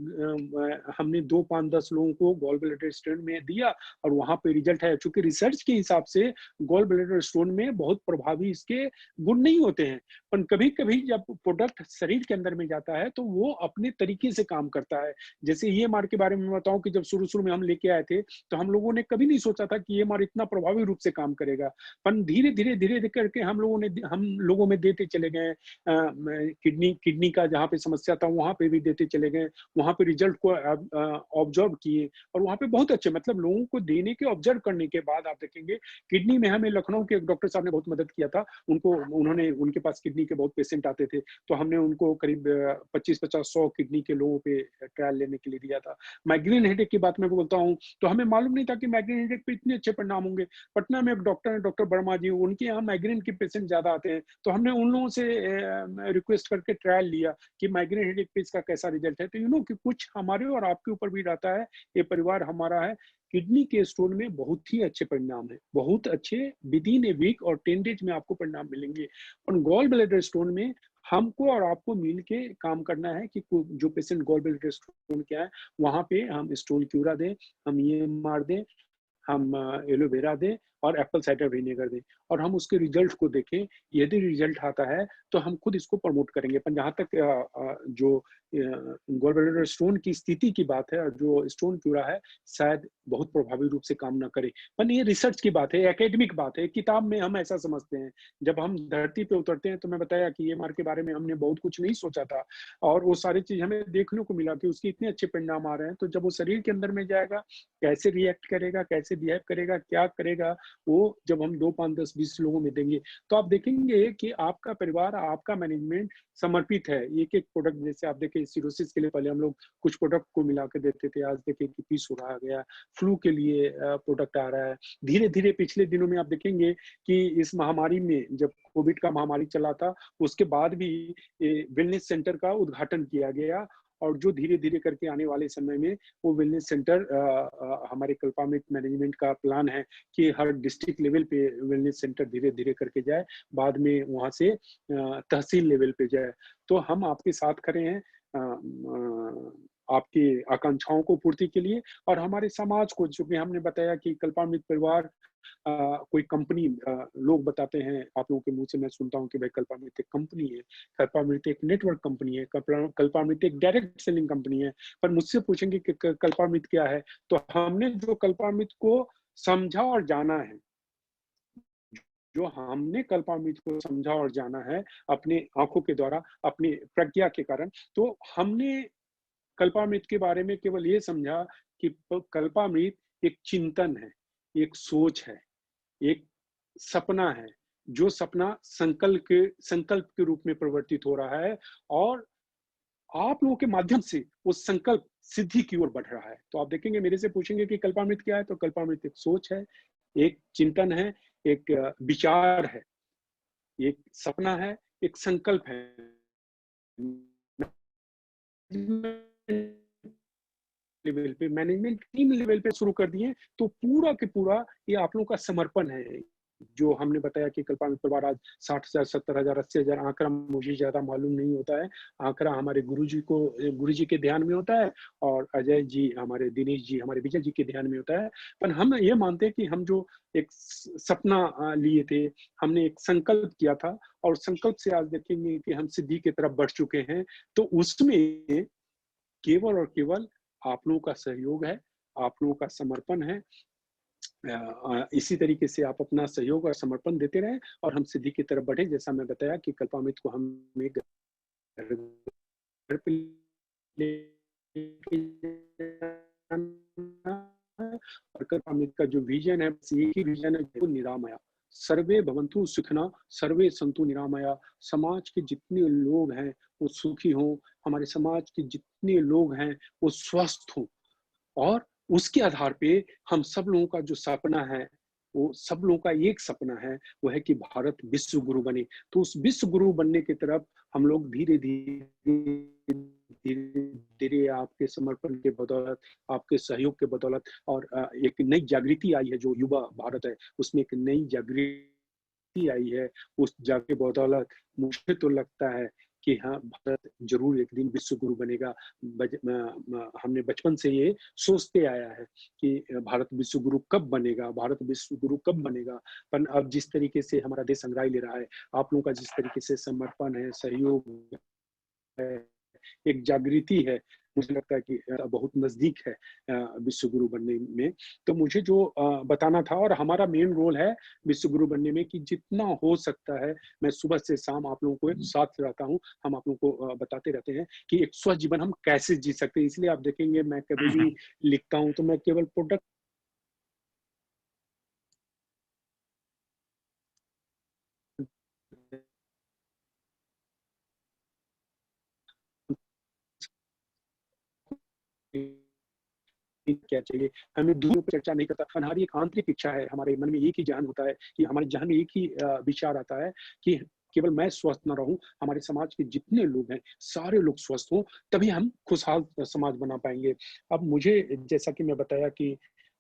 हमने 2, 5, 10 लोगों को गॉल ब्लैडर स्टोन में दिया और वहां पे रिजल्ट है, चूंकि रिसर्च के हिसाब से गॉल ब्लैडर स्टोन में बहुत प्रभावी इसके गुण नहीं होते हैं, पर कभी कभी जब प्रोडक्ट शरीर के अंदर में जाता है तो वो अपने तरीके से काम करता है। जैसे ईएमआर के बारे में बताऊं कि जब शुरू शुरू में हम लेके आए थे, तो हम लोगों ने कभी नहीं सोचा था कि ईएमआर इतना प्रभावी रूप से काम करेगा। पर धीरे धीरे धीरे धीरे करके हम लोगों में देते चले गए। किडनी का जहाँ पे समस्या था वहां पे भी देते चले गए, वहां पे रिजल्ट को ऑब्जर्व किए, और वहां पे बहुत अच्छे, मतलब लोगों को देने के ऑब्जर्व करने के बाद आप देखेंगे किडनी में हमें लखनऊ के एक डॉक्टर साहब ने बहुत मदद किया था। उन्होंने उनके पास किडनी के बहुत पेशेंट आते थे, तो हमने उनको करीब 25-50-100 किडनी के लोगों पे ट्रायल लेने के लिए दिया था। माइग्रेन हेडेक की बात मैं बोलता हूँ, तो हमें मालूम नहीं था कि माइग्रेन हेडेक पे इतने अच्छे परिणाम होंगे। पटना में एक डॉक्टर है, डॉक्टर वर्मा जी, उनके यहाँ माइग्रेन के पेशेंट ज्यादा आते हैं, तो हमने उन लोगों से रिक्वेस्ट करके ट्रायल लिया कि माइग्रेन हेडेक पे इसका कैसा रिजल्ट है। तो कि कुछ हमारे और आपके ऊपर भी रहता है, ये परिवार हमारा है। किडनी के स्टोन में बहुत ही अच्छे परिणाम है, बहुत अच्छे, विद इन ए वीक और 10 डेज में आपको परिणाम मिलेंगे। और गॉल ब्लैडर स्टोन में हमको और आपको मिल के काम करना है कि जो पेशेंट गॉल ब्लैडर स्टोन क्या है, वहां पे हम स्टोन क्यूरा दें, हम ईएमआर दें, हम एलोवेरा दें और एप्पल साइडर विनेगर दें, और हम उसके रिजल्ट को देखें। यदि रिजल्ट आता है तो हम खुद इसको प्रमोट करेंगे। पर जहाँ तक जो गॉल ब्लैडर स्टोन की स्थिति की बात है, और जो स्टोन क्यूरा है, शायद बहुत प्रभावी रूप से काम ना करे। पर ये रिसर्च की बात है, एकेडमिक बात है, किताब में हम ऐसा समझते हैं। जब हम धरती पे उतरते हैं, तो मैं बताया कि ईएमआर के बारे में हमने बहुत कुछ नहीं सोचा था, और वो सारी चीज हमें देखने को मिला कि उसके इतने अच्छे परिणाम आ रहे हैं। तो जब वो शरीर के अंदर में जाएगा, कैसे रिएक्ट करेगा, कैसे बिहेव करेगा, क्या करेगा, वो जब हम 2, 5, 10, 20 लोगों में देंगे, तो आप देखेंगे कि आपका परिवार, आपका मैनेजमेंट समर्पित है। एक एक प्रोडक्ट, जैसे आप देखें सिरोसिस के लिए पहले हम लोग कुछ प्रोडक्ट को मिला के देते थे, आज देखें कि पीस हो रहा गया, फ्लू के लिए प्रोडक्ट आ रहा है। धीरे धीरे पिछले दिनों में आप देखेंगे कि इस महामारी में, जब कोविड का महामारी चला था, उसके बाद भी वेलनेस सेंटर का उद्घाटन किया गया, और जो धीरे धीरे करके आने वाले समय में वो वेलनेस सेंटर, हमारे कल्पामित मैनेजमेंट का प्लान है कि हर डिस्ट्रिक्ट लेवल पे वेलनेस सेंटर धीरे धीरे करके जाए, बाद में वहां से तहसील लेवल पे जाए। तो हम आपके साथ खड़े हैं आपकी आकांक्षाओं को पूर्ति के लिए, और हमारे समाज को, चूंकि हमने बताया कि कल्पामित परिवार कोई कंपनी, लोग बताते हैं, आप लोगों के मुंह से मैं सुनता हूँ कि भाई कल्पामित एक कंपनी है, कल्पामित एक नेटवर्क कंपनी है, कल्पामित एक डायरेक्ट सेलिंग कंपनी है। पर मुझसे पूछेंगे कि कल्पामित क्या है, तो हमने जो कल्पामित को समझा और जाना है, जो हमने कल्पामित को समझा और जाना है अपने आंखों के द्वारा, अपनी प्रज्ञा के कारण, तो हमने कल्पामृत के बारे में केवल ये समझा कि कल्पामृत एक चिंतन है, एक सोच है, एक सपना है, जो सपना संकल्प के रूप में परिवर्तित हो रहा है, और आप लोगों के माध्यम से वो संकल्प सिद्धि की ओर बढ़ रहा है। तो आप देखेंगे, मेरे से पूछेंगे कि कल्पामृत क्या है, तो कल्पामृत एक सोच है, एक चिंतन है, एक विचार है, एक सपना है, एक संकल्प है। लेवल पे, मैनेजमेंट टीम लेवल पे शुरू कर दिए, तो पूरा के पूरा ये आप लोगों का समर्पण है। जो हमने बताया कि कल्पना परिवार आज 60,000, 70,000, 80,000 आंकड़ा मुझे ज़्यादा मालूम नहीं होता है। आंकड़ा हमारे गुरुजी के ध्यान में होता है और अजय जी, हमारे दिनेश जी, हमारे विजय जी के ध्यान में होता है। पर हम ये मानते हैं कि हम जो एक सपना लिए थे, हमने एक संकल्प किया था और संकल्प से आज देखेंगे कि हम सिद्धि की तरफ बढ़ चुके हैं। तो उसमें केवल और केवल आप लोगों का सहयोग है, आप लोगों का समर्पण है। इसी तरीके से आप अपना सहयोग और समर्पण देते रहें और हम सिद्धि की तरफ बढ़े। जैसा मैं बताया कि कल्पामित को हम एक घर पे लेके जाना है और कल्पामित का जो विजन है, बस एक ही विजन है, जो निरामया। सर्वे भवन्तु सुखिनः, सर्वे सन्तु निरामया। समाज के जितने लोग हैं, वो सुखी हों, हमारे समाज के जितने लोग हैं, वो स्वस्थ हों। और उसके आधार पे हम सब लोगों का जो सपना है, वो सब लोगों का एक सपना है, वो है कि भारत विश्व गुरु बने। तो उस विश्व गुरु बनने की तरफ हम लोग धीरे-धीरे आपके समर्पण के बदौलत, आपके सहयोग के बदौलत और एक नई जागृति आई है जो युवा भारत है, उसमें एक नई जागृति आई है। उस के बदौलत मुझे तो लगता है कि हाँ, भारत ज़रूर एक दिन विश्व गुरु बनेगा। हमने बचपन से ये सोचते आया है कि भारत विश्व गुरु कब बनेगा, भारत विश्व गुरु कब बनेगा। पर अब जिस तरीके से हमारा देश अंगड़ाई ले रहा है, आप लोगों का जिस तरीके से समर्पण है, सहयोग है, एक जागृति है, मुझे लगता है कि बहुत नज़दीक है विश्व गुरु बनने में। तो मुझे जो बताना था और हमारा मेन रोल है विश्व गुरु बनने में कि जितना हो सकता है, मैं सुबह से शाम आप लोगों को साथ रहता हूँ। हम आप लोगों को बताते रहते हैं कि एक स्वस्थ जीवन हम कैसे जी सकते हैं। इसलिए आप देखेंगे मैं कभी भी लिखता हूँ तो मैं केवल प्रोडक्ट क्या चाहिए, हमें दूर पे चर्चा नहीं करता। हमारी एक आंतरिक इच्छा है, हमारे मन में एक ही ज़हन होता है कि हमारे ज़हन में एक ही विचार आता है कि केवल मैं स्वस्थ ना रहूँ, हमारे समाज के जितने लोग हैं, सारे लोग स्वस्थ हों, तभी हम खुशहाल समाज बना पाएँगे। अब मुझे जैसा कि मैं बताया कि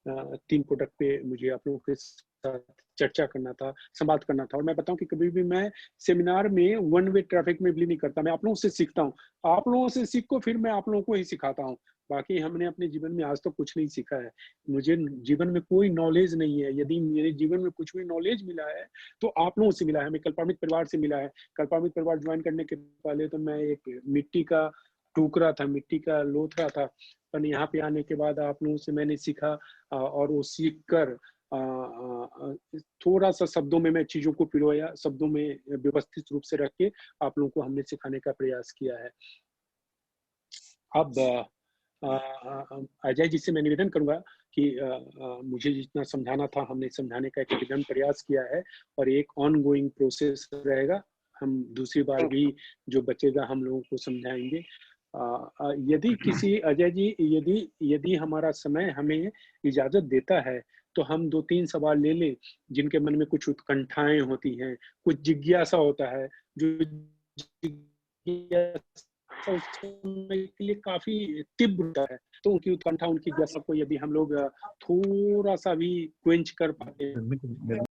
3 प्रोडक्ट पे मुझे आप लोगों के साथ चर्चा करना था, संवाद करना था और मैं बताऊँ कि कभी भी मैं सेमिनार में वन वे ट्रैफिक में बिलीव नहीं करता, मैं आप लोगों से सीखता हूँ। आप लोगों से सीख को फिर मैं आप लोगों को ही सिखाता हूँ। बाकी हमने अपने जीवन में आज तक कुछ नहीं सीखा है। मुझे जीवन में कोई नॉलेज नहीं है। यदि मेरे जीवन में कुछ भी नॉलेज मिला है, तो आप लोगों से मिला है। हमें कल्पामित परिवार से मिला है। कल्पामित परिवार जॉइन करने के पहले तो मैं एक मिट्टी का टुकड़ा था, मिट्टी का लोथड़ा था। पर यहाँ पे आने के बाद आप लोगों से मैंने सीखा और वो सीख कर थोड़ा-सा शब्दों में मैं चीज़ों को पिरोया, शब्दों में व्यवस्थित रूप से रख के आप लोगों को हमने सिखाने का प्रयास किया है। अब अजय जी से मैं निवेदन करूँगा कि मुझे जितना समझाना था हमने समझाने का एक विनम्र प्रयास किया है और एक ऑनगोइंग प्रोसेस रहेगा। हम दूसरी बार भी जो बचेगा हम लोगों को समझाएँगे। यदि किसी अजय जी यदि यदि हमारा समय हमें इजाज़त देता है, तो हम 2-3 सवाल ले लें, जिनके मन में कुछ उत्कंठाएँ होती हैं, कुछ जिज्ञासा होता है, जो जिज्ञासा उस समय के लिए काफ़ी तीव्र होता है। तो उनकी उत्कंठा, उनकी जिज्ञासा को यदि हम लोग थोड़ा-सा भी क्वेंच कर पाते हैं